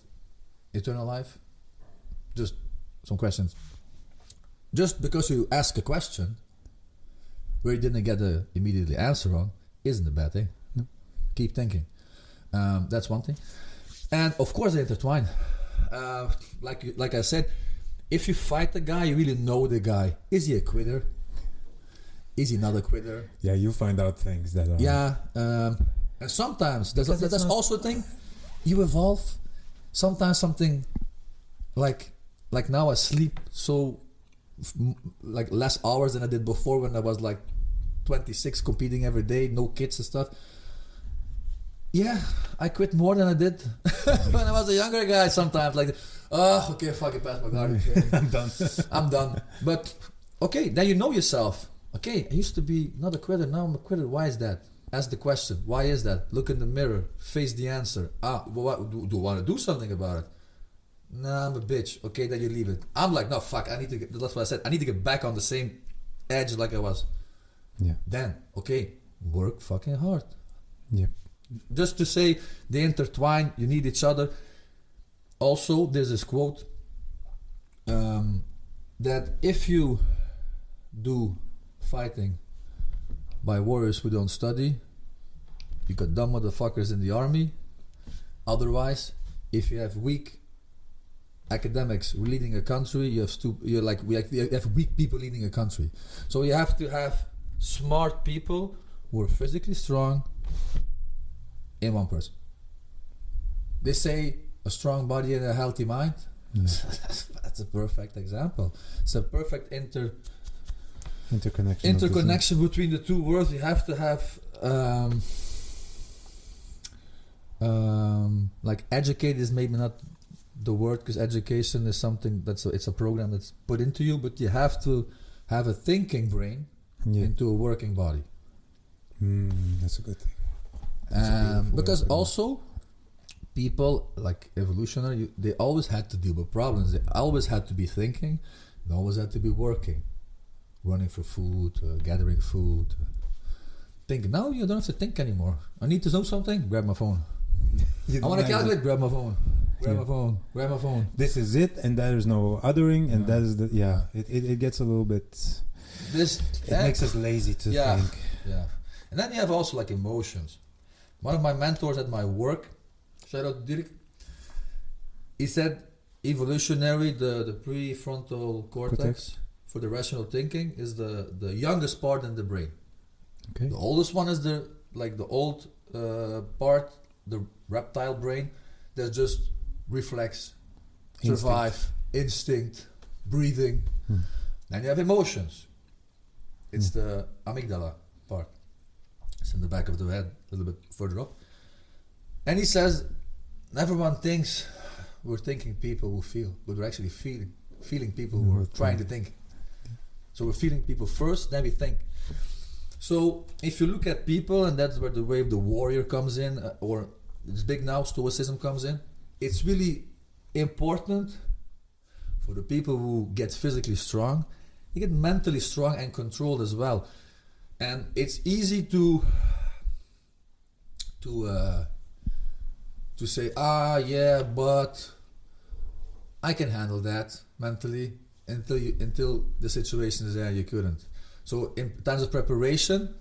eternal life? Just some questions. Just because you ask a question where you didn't get a immediately answer on isn't a bad thing. No. Keep thinking. That's one thing. And of course they intertwine. Like I said, if you fight the guy, you really know the guy. Is he a quitter? Is he not a quitter? Yeah, you find out things that are... Yeah. And sometimes, that's also a thing. You evolve. Sometimes something like now I sleep so like less hours than I did before when I was like 26 competing every day, no kids and stuff. Yeah, I quit more than I did when I was a younger guy sometimes. Like, oh, okay, fuck it, pass my garden training. I'm done. I'm done. But, okay, then you know yourself. Okay, I used to be not a quitter, now I'm a quitter. Why is that? Ask the question. Why is that? Look in the mirror. Face the answer. What, do you want to do something about it? Nah, I'm a bitch. Okay, then you leave it. I'm like, no, fuck, that's what I said. I need to get back on the same edge like I was. Yeah. Then, okay, work fucking hard. Yeah. Just to say they intertwine, you need each other. Also, there's this quote that if you do fighting by warriors who don't study, you got dumb motherfuckers in the army. Otherwise, if you have weak academics leading a country, you have weak people leading a country. So you have to have smart people who are physically strong in one person. They say a strong body and a healthy mind. That's a perfect example. It's a perfect interconnection between the two worlds. You have to have like educate is maybe not the word, because education is something it's a program that's put into you, but you have to have a thinking brain into a working body. That's a good thing. Because also people like evolutionary, they always had to deal with problems. They always had to be thinking. They always had to be working, running for food, gathering food. Think. Now you don't have to think anymore. I need to know something. Grab my phone. I want to calculate. Grab my phone. Grab my phone. This is it, and there is no othering, and that is the It gets a little bit. It makes us lazy to think. Yeah, and then you have also like emotions. One of my mentors at my work, shout out to Dirk, he said evolutionary, the prefrontal cortex for the rational thinking is the youngest part in the brain. Okay. The oldest one is the old part, the reptile brain, that's just reflex, survive, instinct, breathing. Then you have emotions. It's the amygdala part. It's in the back of the head, a little bit further up. And he says, everyone thinks we're thinking people who feel, but we're actually feeling people who are trying to think. So we're feeling people first, then we think. So if you look at people, and that's where the way of the warrior comes in, or it's big now, stoicism comes in, it's really important for the people who get physically strong, they get mentally strong and controlled as well. And it's easy to say, but I can handle that mentally until the situation is there you couldn't. So in times of preparation,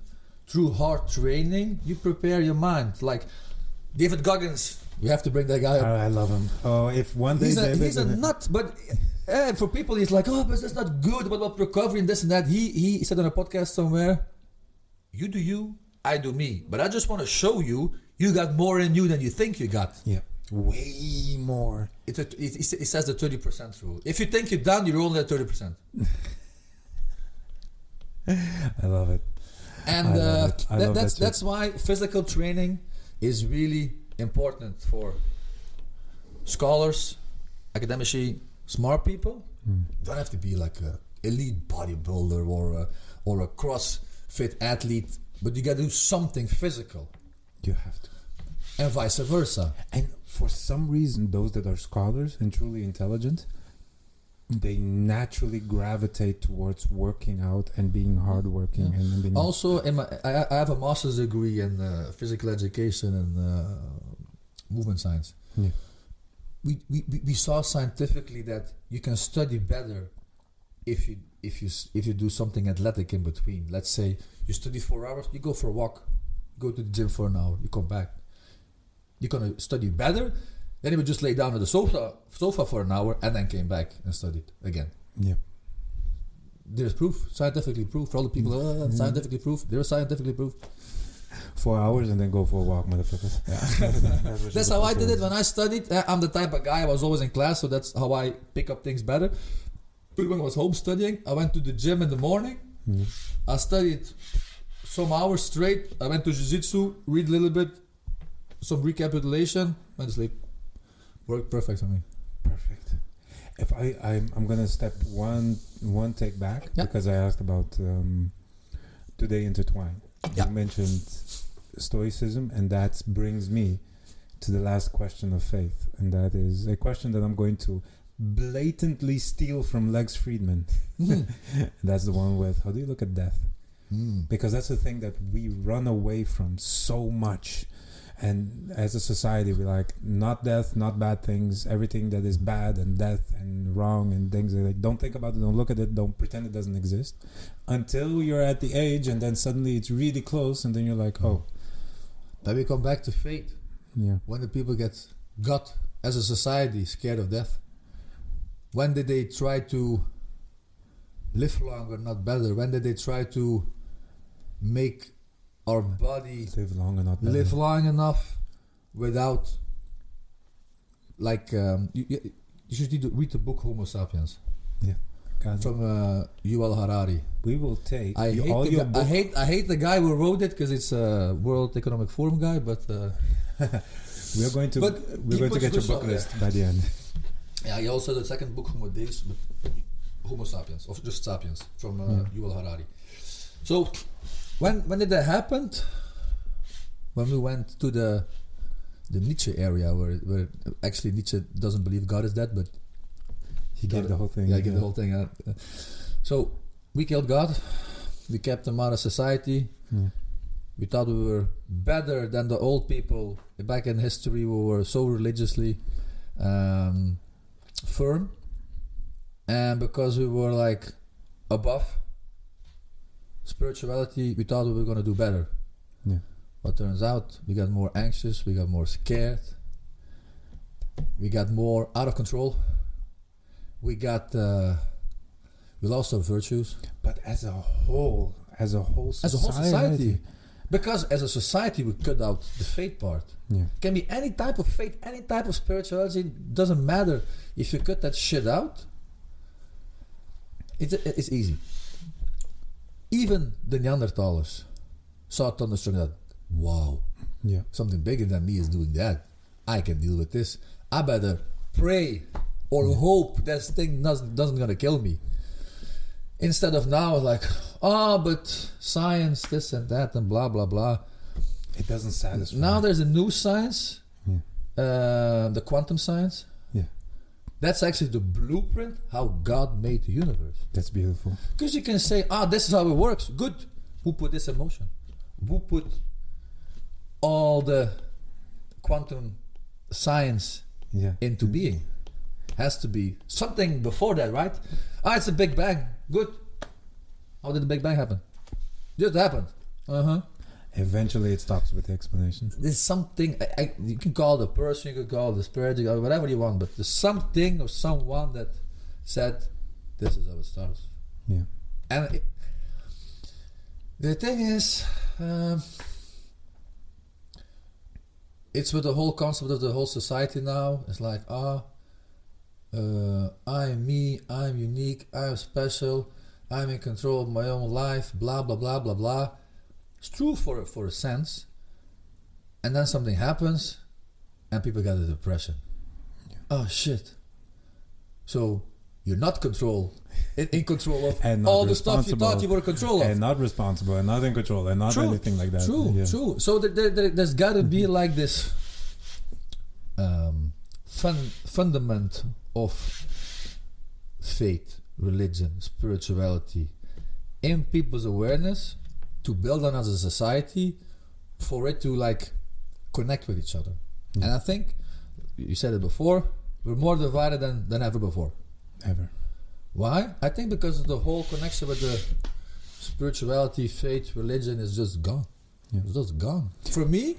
through hard training, you prepare your mind. Like David Goggins, we have to bring that guy up. I love him. Oh, if one day he's a nut, but for people he's like, oh, but that's not good. What about recovery and this and that? He said on a podcast somewhere, you do you, I do me. But I just want to show you got more in you than you think you got. Yeah, way more. It says the 30% rule. If you think you're done, you're only at 30%. I love it. And that's why physical training is really important for scholars, academically smart people. You don't have to be like a elite bodybuilder or a CrossFit athlete, but you got to do something physical. You have to. And vice versa. And for some reason, those that are scholars and truly intelligent, they naturally gravitate towards working out and being hardworking. Yeah. And being also, I have a master's degree in physical education and movement science. Yeah. We saw scientifically that you can study better if you do something athletic in between, let's say you study 4 hours, you go for a walk, you go to the gym for an hour, you come back, you're gonna study better. Then you would just lay down on the sofa for an hour and then came back and studied again. Yeah. There's proof, scientifically proof. For all the people, scientifically proof. There's scientifically proof. 4 hours and then go for a walk, motherfuckers. Yeah. That's how I did it when I studied. I'm the type of guy, I was always in class, so that's how I pick up things better. But when I was home studying, I went to the gym in the morning. I studied some hours straight. I went to jiu-jitsu, read a little bit, some recapitulation, went to sleep. Worked perfect for me. Perfect. If I'm gonna step one take back because I asked about do they intertwine? You mentioned stoicism, and that brings me to the last question of faith, and that is a question that I'm going to blatantly steal from Lex Friedman. That's the one with how do you look at death? Because that's the thing that we run away from so much. And as a society, we're like, not death, not bad things, everything that is bad and death and wrong and things like, don't think about it, don't look at it, don't pretend it doesn't exist. Until you're at the age and then suddenly it's really close and then you're like, oh. Then we come back to fate. Yeah. When the people got, as a society, scared of death. When did they try to live longer, not better? When did they try to make our body live long enough without, like, you should read the book Homo Sapiens. Yeah, from Yuval Harari. We will take. I hate the guy who wrote it because it's a World Economic Forum guy, but we're going to get your book list by the end. Yeah, he also the second book Homo Deus, but Homo Sapiens, or just Sapiens, from Yuval Harari. So. When did that happen? When we went to the Nietzsche area, where actually Nietzsche doesn't believe God is dead, but he gave the whole thing. Yeah, he gave the whole thing out. So we killed God. We kept him out of society. We thought we were better than the old people back in history. We were so religiously firm, and because we were like above spirituality, we thought we were going to do better. Yeah. But turns out we got more anxious, we got more scared, we got more out of control. We lost our virtues. But as a whole society. Because as a society we cut out the faith part. Yeah. It can be any type of faith, any type of spirituality, doesn't matter. If you cut that shit out, it's easy. Even the Neanderthalers saw Thunderstruck that, wow, something bigger than me is doing that. I can deal with this. I better pray or hope this thing doesn't gonna kill me. Instead of now, like, but science, this and that, and blah, blah, blah. It doesn't satisfy. Now there's a new science, the quantum science. That's actually the blueprint how God made the universe. That's beautiful. Because you can say, this is how it works. Good. Who put this in motion? Who put all the quantum science into being? Has to be something before that, right? It's a Big Bang. Good. How did the Big Bang happen? Just happened. Eventually it stops with the explanation. There's something, you can call it a person, you can call it a spirit, whatever you want, but there's something or someone that said, this is how it starts. Yeah. And the thing is, it's with the whole concept of the whole society now. It's like, I'm me, I'm unique, I'm special, I'm in control of my own life, blah, blah, blah, blah, blah. It's true for a sense, and then something happens, and people get a depression. Yeah. Oh shit! So you're not in control of all the stuff you thought you were in control of, and not responsible, and not in control, and not anything like that. True. So there's got to be like this fundament of faith, religion, spirituality in people's awareness. To build on as a society, for it to like connect with each other. And I think you said it before, we're more divided than ever before. Why? I think because the whole connection with the spirituality, faith, religion is just gone. Yeah. It's just gone. For me,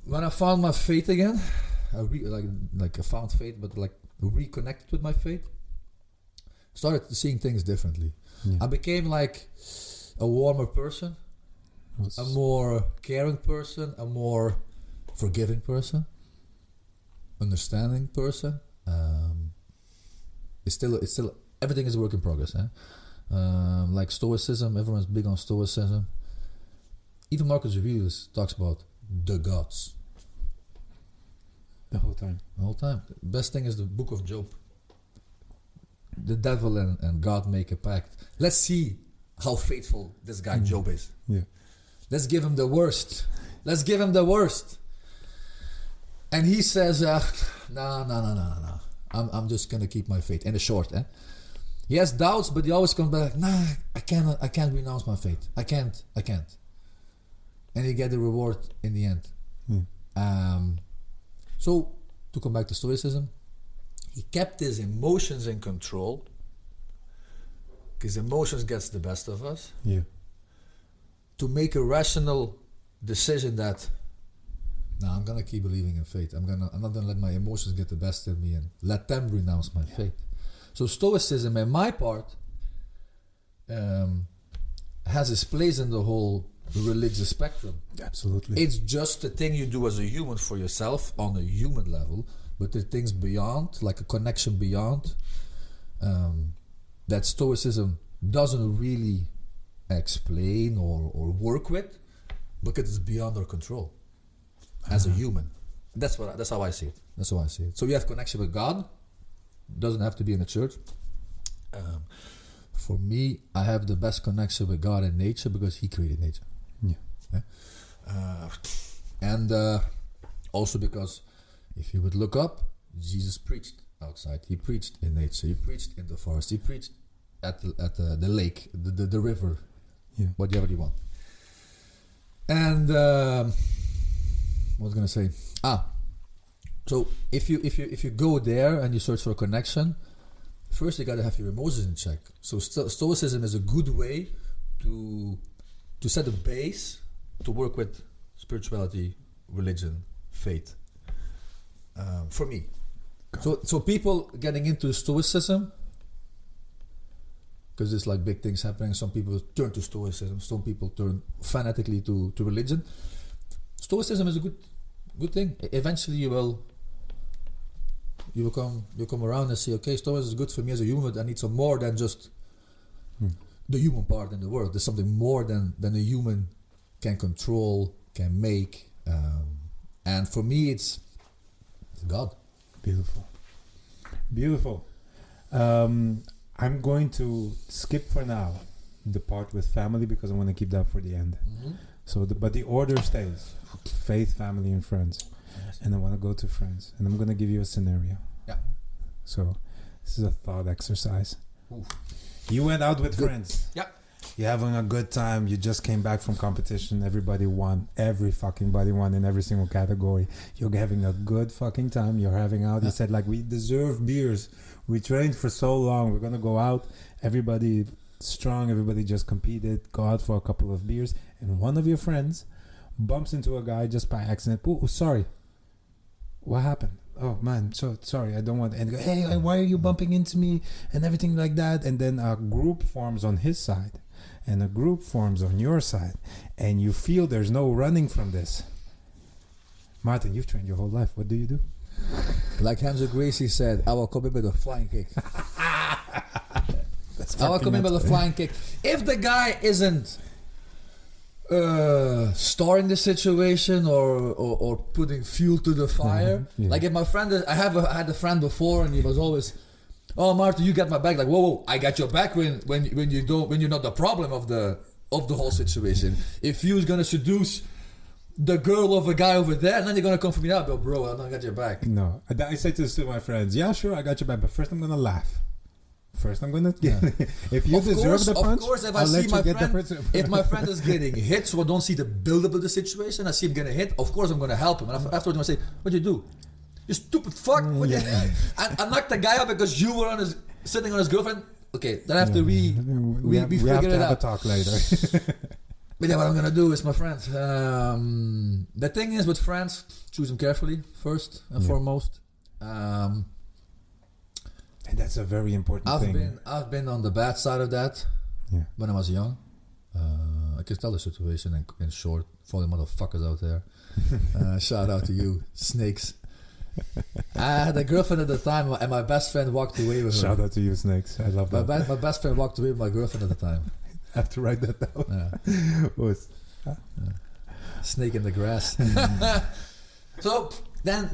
when I found my faith again, I found faith, but like reconnected with my faith, started seeing things differently. Yeah. I became like a warmer person, a more caring person, a more forgiving person, understanding person. It's still everything is a work in progress. Like Stoicism, everyone's big on Stoicism. Even Marcus Aurelius talks about the gods. The whole time. The whole time. The best thing is the book of Job. The devil and God make a pact. Let's see how faithful this guy Job is. Yeah. Let's give him the worst. Let's give him the worst. And he says, no. I'm just gonna keep my faith. In the short, he has doubts, but he always comes back. Nah, I can't renounce my faith. I can't. And he get the reward in the end. So to come back to Stoicism, he kept his emotions in control. Because emotions gets the best of us. Yeah. To make a rational decision that, I'm gonna keep believing in faith. I'm not gonna let my emotions get the best of me and let them renounce my faith. So Stoicism, in my part, has its place in the whole religious spectrum. Absolutely. It's just the thing you do as a human for yourself on a human level, but the things beyond, like a connection beyond, that Stoicism doesn't really explain or work with, because it's beyond our control as a human. That's how I see it. That's how I see it. So you have connection with God. Doesn't have to be in a church. For me, I have the best connection with God and nature because He created nature. Yeah. And also because if you would look up, Jesus preached outside. He preached in nature. He preached in the forest. He preached at the lake, the river, whatever you want. And what was I gonna say? So if you go there and you search for a connection, first you gotta have your emotions in check. So Stoicism is a good way to set a base to work with spirituality, religion, faith. For me, so people getting into Stoicism, because there's like big things happening. Some people turn to Stoicism. Some people turn fanatically to religion. Stoicism is a good thing. Eventually, you come around and say, okay, Stoicism is good for me as a human, but I need some more than just the human part in the world. There's something more than a human can control, can make, and for me, it's God. Beautiful. I'm going to skip for now the part with family because I want to keep that for the end. Mm-hmm. So, but the order stays: faith, family, and friends. Yes. And I want to go to friends, and I'm going to give you a scenario. Yeah. So, this is a thought exercise. Ooh. You went out with friends. Yeah. You're having a good time. You just came back from competition. Everybody won. Every fucking body won in every single category. You're having a good fucking time. You're having out. You said, like, we deserve beers. We trained for so long. We're going to go out. Everybody strong. Everybody just competed. Go out for a couple of beers. And one of your friends bumps into a guy just by accident. Oh, sorry. What happened? Oh, man. So sorry. I don't want... And go, hey, why are you bumping into me? And everything like that. And then a group forms on his side. And a group forms on your side. And you feel there's no running from this. Maarten, you've trained your whole life. What do you do? Like Hansel Gracie said, I will come in with a flying kick. I will come in with a flying kick. If the guy isn't starring the situation or putting fuel to the fire, like if my friend is, I had a friend before and he was always, oh Maarten, you got my back. Like whoa, I got your back when you're not the problem of the whole situation. If you're gonna seduce the girl of a guy over there, and then you're gonna come for me now, bro, I don't got your back. No, I say this to my friends. Yeah, sure, I got your back, but first I'm gonna laugh. First I'm gonna get. If you deserve the punch, of course, if I'll I let see you my get friend, the if my friend is getting hit, so I don't see the build-up of the situation, I see him getting hit. Of course, I'm gonna help him. And afterwards, I'm gonna say, "What'd you do? You stupid fuck! I knocked the guy out because you were on his sitting on his girlfriend. Okay, then after we have figure to it have a out. talk later. But yeah, what I'm gonna do is my friend. The thing is with friends, choose them carefully first and foremost. And that's a very important thing. I've been on the bad side of that when I was young. I can tell the situation in short for the motherfuckers out there. Shout out to you, snakes. I had a girlfriend at the time, and my best friend walked away with her. Shout out to you, snakes. I love that. My best friend walked away with my girlfriend at the time. I have to write that down. Yeah. Snake in the grass. So then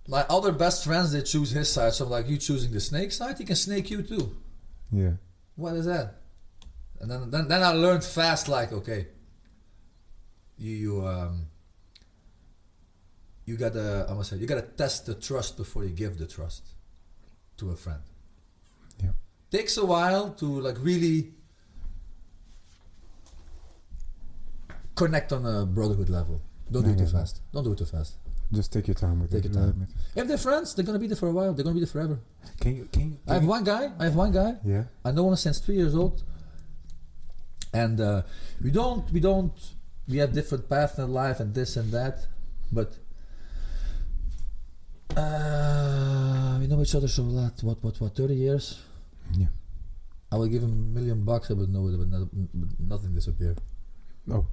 my other best friends, they choose his side. So I'm like, you choosing the snake side? He can snake you too. Yeah. What is that? And then I learned fast, like, okay, you gotta test the trust before you give the trust to a friend. Yeah. Takes a while to like really connect on a brotherhood level. Don't do it too fast. Don't do it too fast. Just take your time with it. Take your time. If they're friends, they're gonna be there for a while. They're gonna be there forever. I have one guy. Yeah. I know him since 3 years old. And we have different paths in life and this and that, but we know each other so what 30 years. Yeah. I would give him $1 million, I would know it, but nothing disappear. Oh,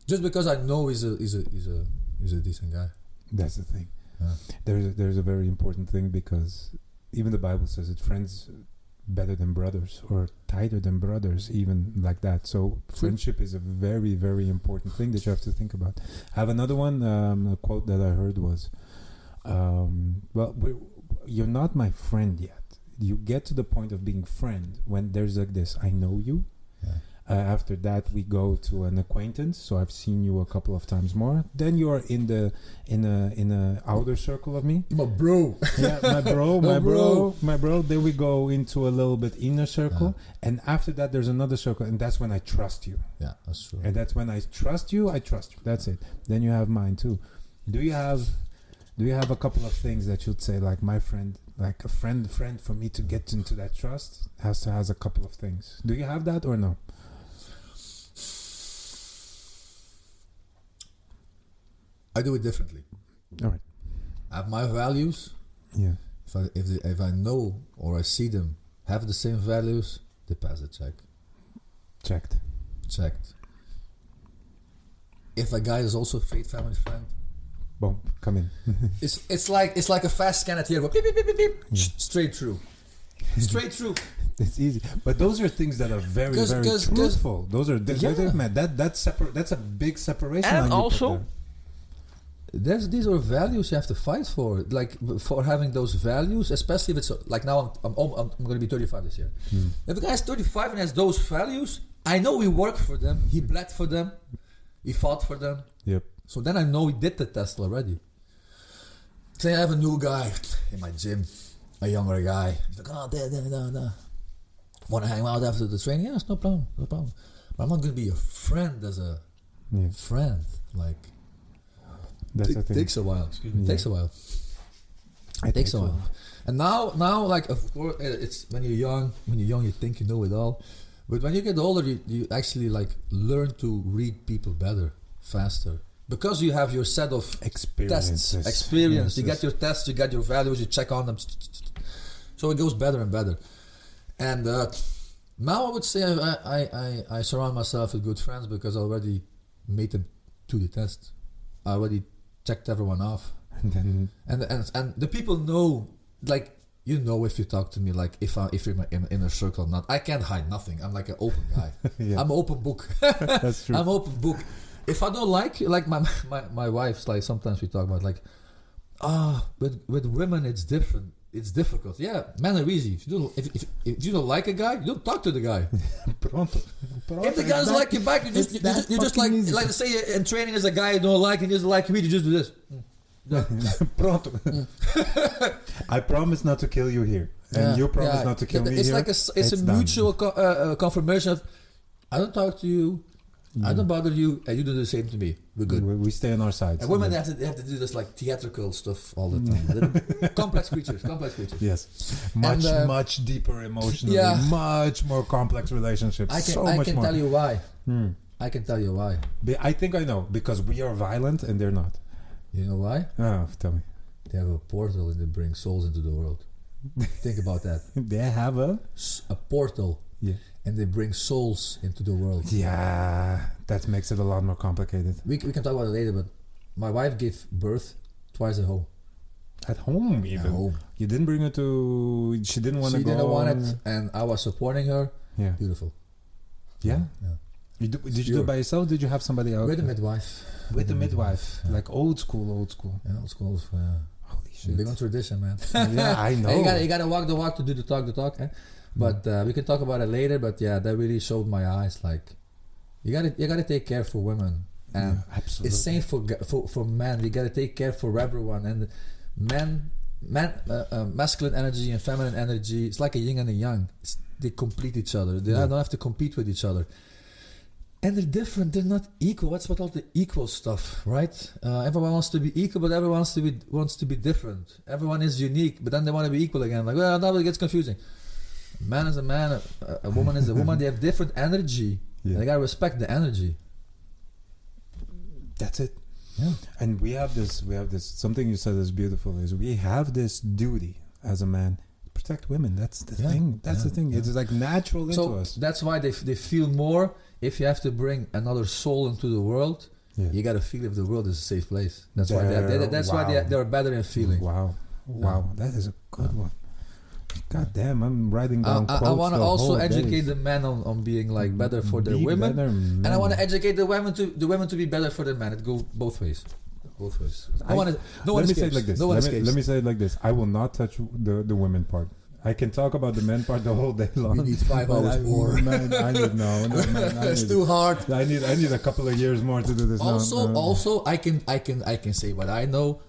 just because I know he's a decent guy. that's the thing. Yeah. There's a very important thing, because even the Bible says it, friends better than brothers, or tighter than brothers, even like that. So friendship is a very, very important thing that you have to think about. I have another one. A quote that I heard was, you're not my friend yet. You get to the point of being friend when there's like this, I know you. After that, we go to an acquaintance. So I've seen you a couple of times more. Then you're in a outer circle of me. My bro. Yeah, my bro. Then we go into a little bit inner circle, and after that, there's another circle, and that's when I trust you. Yeah, that's true. And that's when I trust you. That's it. Then you have mine too. Do you have a couple of things that you'd say, like my friend, like a friend for me to get into that trust has a couple of things. Do you have that or no? I do it differently. All right. I have my values. Yeah. If I know or I see them have the same values, they pass the check. Checked. If a guy is also a faith family friend, boom, come in. it's like a fast scan at here. Beep, beep, beep, beep, beep. Straight through. It's easy, but those are things that are very, very truthful. Those are man. That's a big separation. And also, these are values you have to fight for. Like for having those values, especially if it's like now I'm going to be 35 this year. If a guy is 35 and has those values, I know he worked for them, he bled for them, he fought for them. Yep. So then I know he did the test already. Say I have a new guy in my gym, a younger guy. He's like, oh, want to hang out after the training? Yes, no problem. But I'm not going to be a friend as a friend. Like, that's the thing. Takes a while. It takes a while. It takes a while. And now, like, of course, it's when you're young, you think you know it all. But when you get older, you actually, like, learn to read people better, faster. Because you have your set of tests, experience. You get your tests, you get your values, you check on them. So it goes better and better. And now I would say I surround myself with good friends because I already made them to the test. I already checked everyone off. And the people know, like, you know, if you talk to me, like if you're in a circle or not, I can't hide nothing. I'm like an open guy. I'm an open book. That's true. I'm an open book. If I don't like my wife's, like, sometimes we talk about, like, with women it's different. It's difficult. Yeah, men are easy. If you don't like a guy, you don't talk to the guy. Pronto. If the guy doesn't like you back, you just like easy. Like say in training as a guy you don't like and he doesn't like you, you just do this. Pronto. I promise not to kill you here, and you promise not to kill me it's here. Like it's a mutual confirmation of I don't talk to you. I don't bother you, and you do the same to me. We're good. We stay on our sides. And women have to do this like theatrical stuff all the time. Complex creatures. Yes, much And, much deeper emotionally, yeah. much more complex relationships. I can more. tell you why. Hmm. I can tell you why. I think I know, because we are violent and they're not. You know why? Oh, tell me. They have a portal and they bring souls into the world. Think about that. They have a Portal. yeah. And they bring souls into the world. Yeah, that makes it a lot more complicated. We can talk about it later, but my wife gave birth twice at home. At home, even. At home. You didn't bring her to. She didn't want to She go. didn't want it, and I was supporting her. Yeah. Beautiful. Yeah. Yeah. Did you do it by yourself? Did you have somebody else? With a midwife. With the midwife, Yeah. like old school. Yeah, old school. Holy shit! Big on tradition, man. Yeah, I know. You gotta walk the walk to do the talk. Eh? But we can talk about it later. But yeah, that really showed my eyes. Like, you gotta take care for women, and Yeah, absolutely. it's same for men. You gotta take care for everyone, and masculine energy and feminine energy. It's like a yin and a yang. They complete each other. They don't have to compete with each other. And they're different. They're not equal. What's with all the equal stuff, right? Everyone wants to be equal, but everyone wants to be different. Everyone is unique, but then they want to be equal again. Like, well, now it gets confusing. A man is a man. A woman is a woman. They have different energy. Yeah. And they gotta respect the energy. That's it. Yeah. And we have this. Something you said is beautiful. Is we have this duty as a man to protect women. That's the thing. That's the thing. Yeah. It's like natural into So us. that's why they feel more. If you have to bring another soul into the world, you gotta feel if the world is a safe place. That's why they're better in feeling. Wow, that is a good one. God damn, I'm writing down quotes. I want to the also whole educate days. the men on being like better for their Be women, better and I want to men. educate the women to be better for the men. It goes both ways. No one Let me escapes. say it like this. No one escapes. Let me say it like this. I will not touch the women part. I can talk about the men part the whole day long. We need 5 but hours more. Man, I need man. It's too hard. I need a couple of years more to do this. Also, I can say what I know,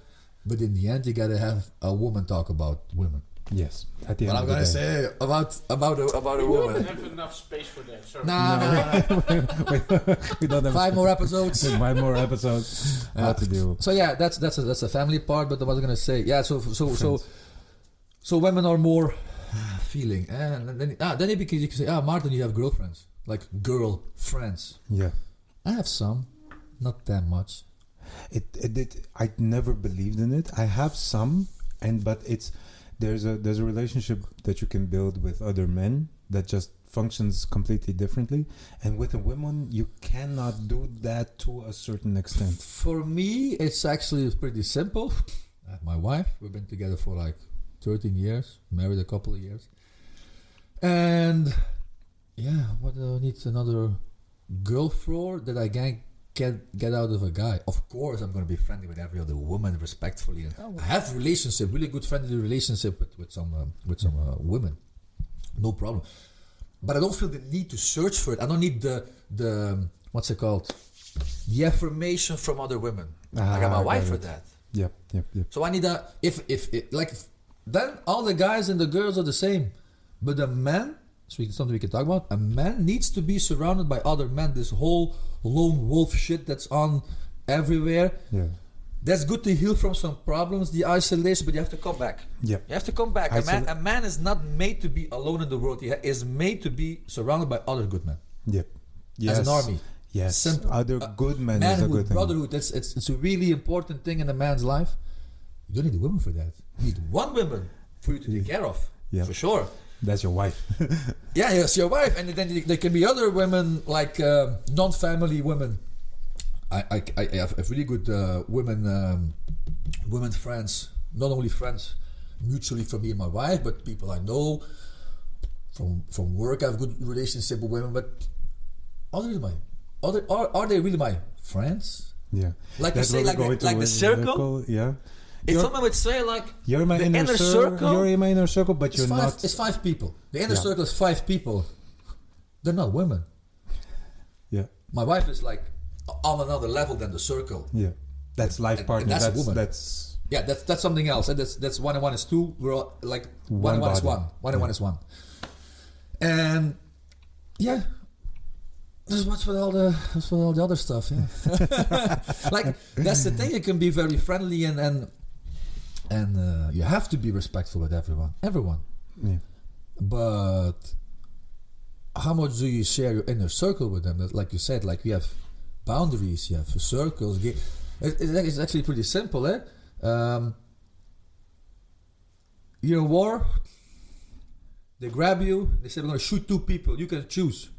but in the end, you gotta have a woman talk about women. Yes, at the But end I'm of the gonna day. say about a We woman. don't have enough space for that. Sorry. No. We don't have 5 more episodes. 5 more episodes. How to deal. So yeah, that's a family part. But I was gonna say, yeah. So women are more feeling, and then you can say, Maarten, you have girlfriends, like girl friends. Yeah, I have some, not that much. I never believed in it. I have some, but there's a relationship that you can build with other men that just functions completely differently, and with a woman you cannot do that to a certain extent. For me, it's actually pretty simple. I have my wife. We've been together for like 13 years, married a couple of years, and yeah, what do I need another girl for that I can't get out of a guy? Of course, I'm gonna be friendly with every other woman respectfully, and I have really good friendly relationship with some women, no problem. But I don't feel the need to search for it. I don't need the what's it called, the affirmation from other women. I got my wife for that. Yep. So I need then all the guys and the girls are the same, but the man, something we can talk about. A man needs to be surrounded by other men. This whole lone wolf shit that's on everywhere. Yeah. That's good to heal from some problems, the isolation, but you have to come back. Yep. You have to come back. A man is not made to be alone in the world. He is made to be surrounded by other good men. Yep. Yes. As an army. Yes. Simple. Other good men is a Manhood, good thing. brotherhood. It's a really important thing in a man's life. You don't need a woman for that. You need one woman for you to take care of. Yeah. For sure. That's your wife. Yeah, it's your wife. And then there can be other women, like non-family women. I have really good women friends. Not only friends mutually for me and my wife, but people I know from work. I have good relationship with women, but are they really my friends? Yeah. Like you say, like the circle? Yeah. If someone would say like you're my inner circle, you're in my inner circle, but you're not. It's 5 people. The inner circle is 5 people. They're not women. Yeah. My wife is like on another level than the circle. Yeah. That's life partner. That's a woman. That's something else. And that's 1 and 1 is 2. We're all like 1 and 1 is 1. 1 and 1 is 1. And yeah. Just what's with all the other stuff, yeah. Like that's the thing. You can be very friendly and you have to be respectful with everyone. Yeah. But how much do you share your inner circle with them? That, like you said, like you have boundaries, you have circles. It's actually pretty simple, eh? You're in war. They grab you. They say we're gonna shoot 2 people. You can choose.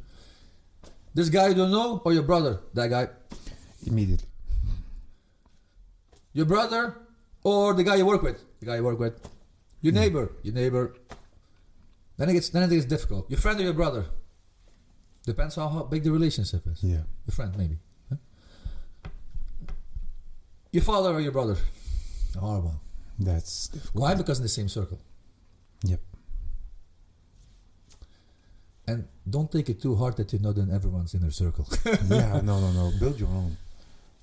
This guy you don't know or your brother? That guy. Immediately. Your brother or the guy you work with? The guy you work with. Your neighbor. Your neighbor. Then it gets difficult. Your friend or your brother? Depends on how big the relationship is. Yeah. Your friend maybe. Huh? Your father or your brother? A hard one. That's difficult. Why? Because in the same circle. Yep. And don't take it too hard that you're not in everyone's inner circle. Yeah, no. Build your own.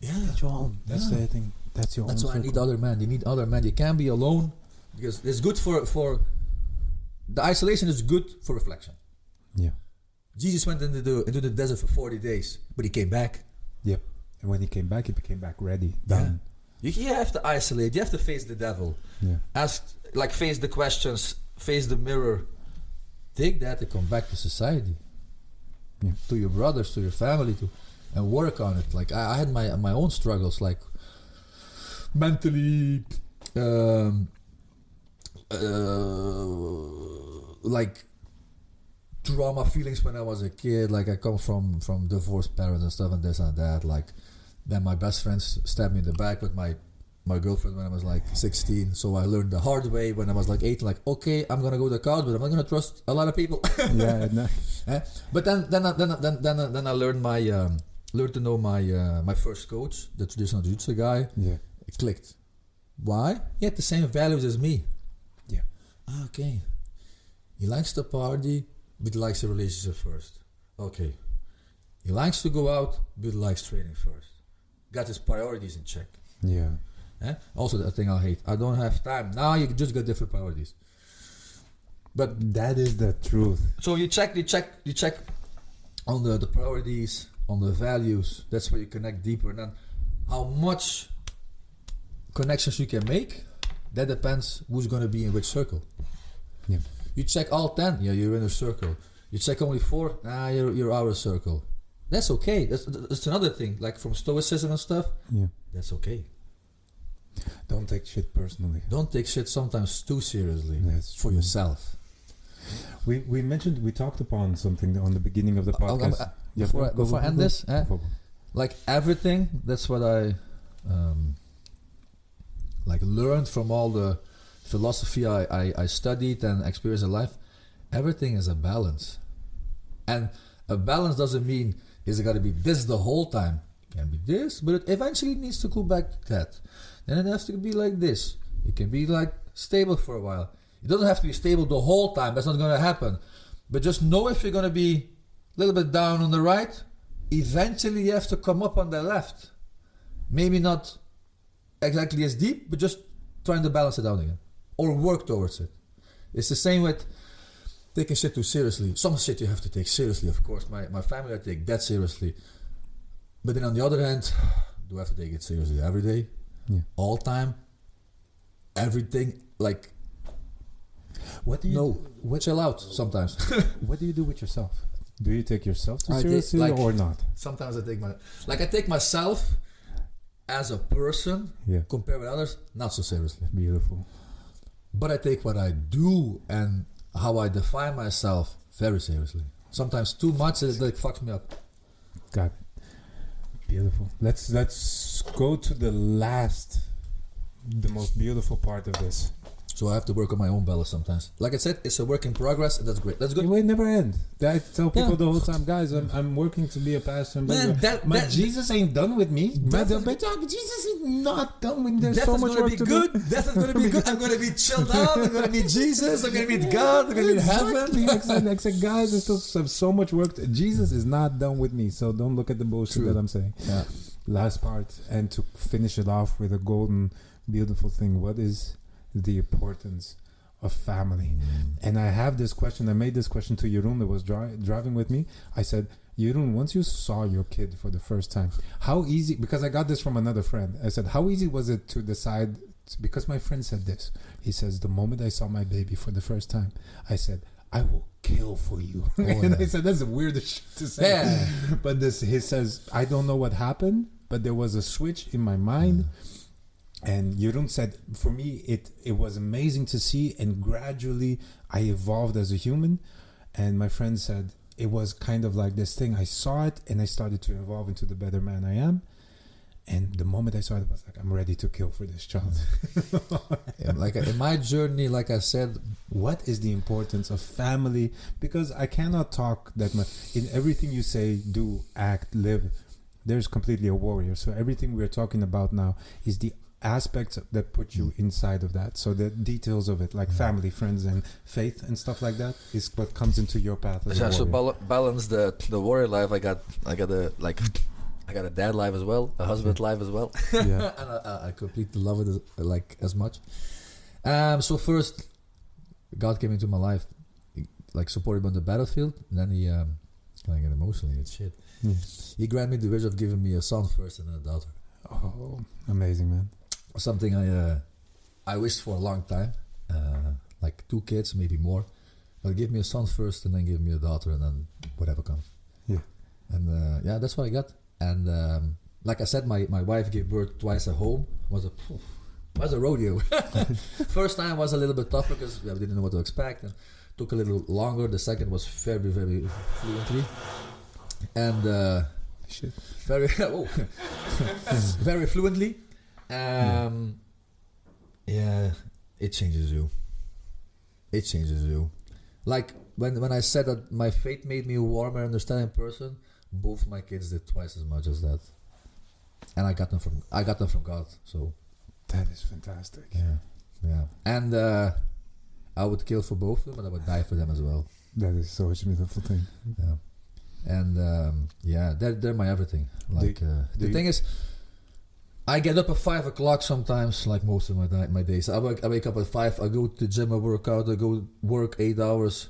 Yeah. Build your own. That's the thing. That's your That's own why I circle. need other men. You need other men. You can't be alone because it's good for the isolation is good for reflection. Yeah. Jesus went into the desert for 40 days, but he came back. Yep. And when he came back ready. Done. You have to isolate. You have to face the devil. Yeah. Face the questions, face the mirror. Take that and come back to society. Yeah. To your brothers, to your family, and work on it. Like I had my own struggles, like mentally, like trauma feelings when I was a kid. Like I come from divorced parents and stuff and this and that. Like then my best friend stabbed me in the back with my girlfriend when I was like 16. So I learned the hard way when I was like 8. Like okay, I'm gonna go to the couch, but I'm not gonna trust a lot of people. Yeah. No. But then I learned learned to know my first coach, the traditional jiu-jitsu guy. Yeah. It clicked. Why? He had the same values as me. Yeah. Okay. He likes to party, but he likes a relationship first. Okay. He likes to go out, but he likes training first. Got his priorities in check. Yeah. Also, the thing I hate. I don't have time. Now you just got different priorities. But That is the truth. so you check on the priorities, on the values. That's where you connect deeper. And then how much connections you can make, that depends who's going to be in which circle. Yeah. You check all 10, yeah, you're in a circle. You check only 4, you're out of circle. That's okay. That's another thing. Like from stoicism and stuff, Yeah. that's okay. Don't take shit personally. Don't take shit sometimes too seriously That's for true. yourself. We talked upon something on the beginning of the podcast. Before I end this, like everything, that's what I like learned from all the philosophy I studied and experienced in life. Everything is a balance, and a balance doesn't mean is it got to be this the whole time. It can be this, but it eventually needs to go back to that. Then it has to be like this. It can be like stable for a while. It doesn't have to be stable the whole time. That's not going to happen. But just know if you're going to be a little bit down on the right, eventually you have to come up on the left. Maybe not exactly as deep, but just trying to balance it out again. Or work towards it. It's the same with taking shit too seriously. Some shit you have to take seriously, of course. My family, I take that seriously. But then on the other hand, do I have to take it seriously every day? Yeah. All time? Everything? Like... What do you chill out sometimes. What do you do with yourself? Do you take yourself too I seriously take, like, or not? Sometimes I take myself as a person compared with others not so seriously. Beautiful. But I take what I do and how I define myself very seriously. Sometimes too much, it like fucks me up. Got it. Beautiful. Let's go to the most beautiful part of this. So I have to work on my own balance sometimes. Like I said, it's a work in progress, and that's great. That's good. It will never end. I tell people the whole time, guys, I'm working to be a pastor. Man, Jesus ain't done with me. Jesus is not done with me. There's so much work to do. Death is going to be good. I'm going to be chilled out. I'm going to meet Jesus. I'm going to meet God. I'm going to meet heaven. Exactly. Guys, I still have so much work. Jesus is not done with me. So don't look at the bullshit that I'm saying. Yeah. Last part. And to finish it off with a golden, beautiful thing. What is the importance of family. And I have this question. I made this question to Jeroen that was driving with me. I said, Jeroen, once you saw your kid for the first time, how easy, because I got this from another friend. I said, how easy was it to decide, because my friend said this. He says, the moment I saw my baby for the first time, I said, I will kill for you. And I said, that's the weirdest shit to say. Yeah. But he says, I don't know what happened, but there was a switch in my mind. And Jeroen said, for me, it was amazing to see, and gradually I evolved as a human. And my friend said, it was kind of like this thing. I saw it, and I started to evolve into the better man I am. And the moment I saw it, I was like, I'm ready to kill for this child. Like in my journey, like I said, what is the importance of family? Because I cannot talk that much. In everything you say, do, act, live, there's completely a warrior. So everything we're talking about now is the aspects that put you inside of that. So the details of it, like family, friends, and faith and stuff like that, is what comes into your path as a warrior. So balance the warrior life. I got a dad life as well, a husband life as well. Yeah. And I completely love it as much. So first, God came into my life, like supported me on the battlefield. And then he, can I get emotional and shit? He granted me the wish of giving me a son first and then a daughter. Oh, amazing, man. Something I wished for a long time, like 2 kids, maybe more. But give me a son first, and then give me a daughter, and then whatever comes. Yeah. And that's what I got. And like I said, my wife gave birth twice at home. Was a rodeo. First time was a little bit tougher because we didn't know what to expect, and took a little longer. The second was very, very fluently, and very very fluently. Yeah, it changes you. It changes you. Like when I said that my faith made me a warmer, understanding person, both my kids did twice as much as that, and I got them from God. So that is fantastic. Yeah. And I would kill for both of them, and I would die for them as well. That is such a beautiful thing. Yeah. And they're my everything. Like the thing is, I get up at 5 o'clock sometimes, like most of my days. I wake up at 5. I go to the gym. I work out. I go work 8 hours.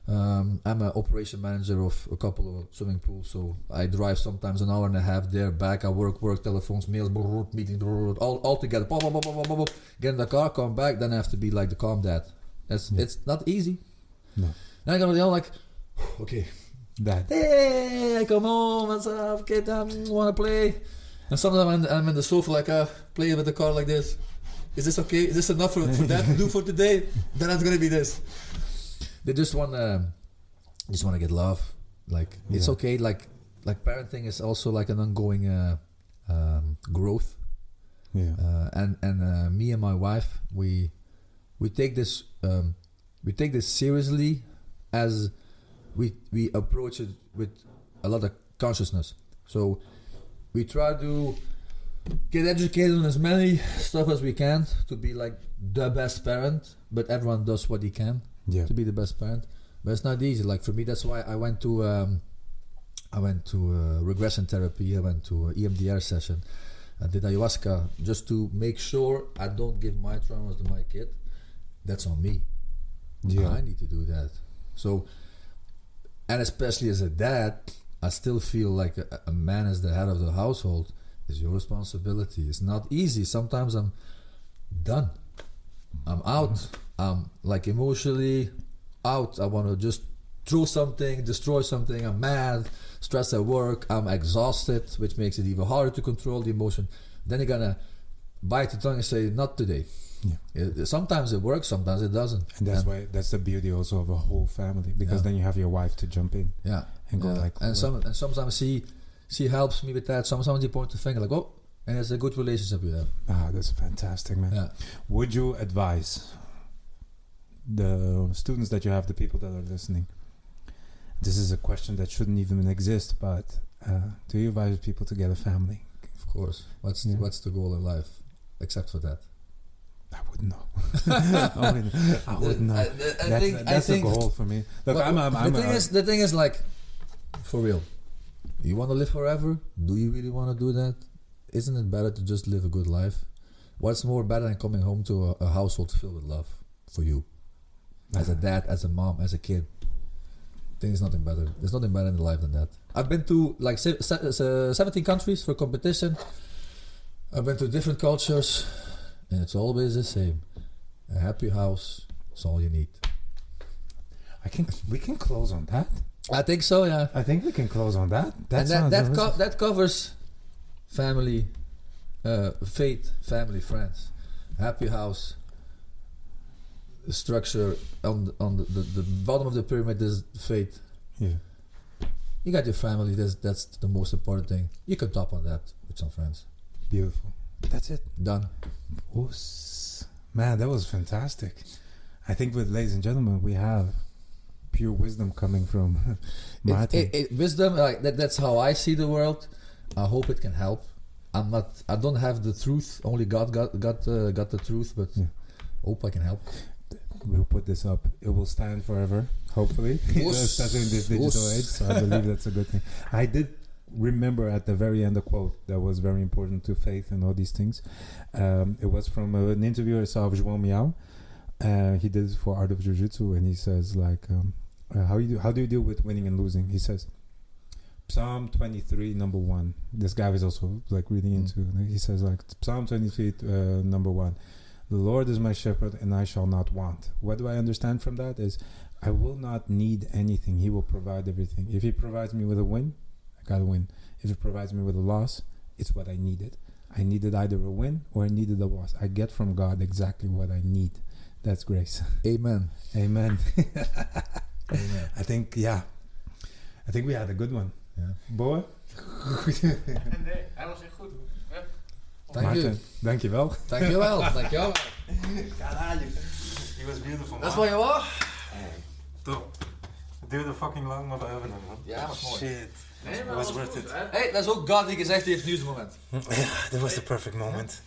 I'm an operation manager of a couple of swimming pools, so I drive sometimes an hour and a half there, back. I work, telephones, mails, meetings, all together. Get in the car, come back. Then I have to be like the calm dad. It's not easy. No. Then I gotta yell like, okay, Dad. Hey, I come home. What's up, kid? I wanna play. And sometimes I'm in the sofa like playing with the car like this. Is this okay? Is this enough for Dad to do for today? Then it's gonna be this. They just wanna get love. Like it's okay. Like parenting is also like an ongoing growth. Yeah. And me and my wife, we take this seriously, as we approach it with a lot of consciousness. So we try to get educated on as many stuff as we can to be like the best parent, but everyone does what he can to be the best parent. But it's not easy. Like for me, that's why I went to regression therapy. I went to EMDR session. I did ayahuasca just to make sure I don't give my traumas to my kid. That's on me. Yeah. I need to do that. So, and especially as a dad, I still feel like a man as the head of the household is your responsibility. It's not easy. Sometimes I'm done. I'm out. I'm like emotionally out. I want to just throw something, destroy something. I'm mad, stressed at work. I'm exhausted, which makes it even harder to control the emotion. Then you're gonna bite the tongue and say, not today. Yeah. Sometimes it works, sometimes it doesn't. And that's the beauty also of a whole family, because then you have your wife to jump in. Yeah. And go like. And sometimes she helps me with that. Sometimes you point the finger like, oh, and it's a good relationship we have. Ah, that's fantastic, man. Yeah. Would you advise the students that you have, the people that are listening? This is a question that shouldn't even exist, but do you advise people to get a family? Of course. What's the goal in life, except for that? I wouldn't know. I wouldn't know. That's a goal for me. Look, the thing is, like, for real, you want to live forever? Do you really want to do that? Isn't it better to just live a good life? What's more better than coming home to a household filled with love for you? As a dad, as a mom, as a kid. I think there's nothing better. There's nothing better in the life than that. I've been to like 17 countries for competition. I've been to different cultures, and it's always the same. A happy house is all you need. We can close on that. I think so, yeah. I think we can close on that. And that covers family, faith, family, friends. Happy house. Structure on the bottom of the pyramid is faith. Yeah. You got your family. That's the most important thing. You can top on that with some friends. Beautiful. That's it. Done. Oos. Man, that was fantastic. I think with ladies and gentlemen, we have pure wisdom coming from Maarten. Wisdom, like that's how I see the world. I hope it can help. I don't have the truth. Only God got the truth, but hope I can help. We'll put this up. It will stand forever, hopefully. Especially in this digital age. So I believe that's a good thing. I did remember at the very end a quote that was very important to faith and all these things. It was from an interviewer I saw of Jeroen and I. He did it for Art of Jiu-Jitsu, and he says like, how do you deal with winning and losing? He says, Psalm 23 number 1. This guy was also like reading into. He says like Psalm 23 number 1. The Lord is my shepherd, and I shall not want. What do I understand from that is, I will not need anything. He will provide everything. If He provides me with a win, I got a win. If He provides me with a loss, it's what I needed. I needed either a win or I needed a loss. I get from God exactly what I need. That's grace. Amen. Amen. Amen. I think we had a good one. Yeah. Boy? Nee, hij was echt goed. Ja. Thank you. Dankjewel. Dankjewel. Caralho. He was beautiful, Dat is wat je wou? Top. Het duurde fucking lang, maar we hebben hem, man. Ja, was mooi. Shit. Nee, maar was dat worth goed, it. hè? Hey, dat is ook God die gezegd heeft, nu is het moment. Ja, that was the perfect moment.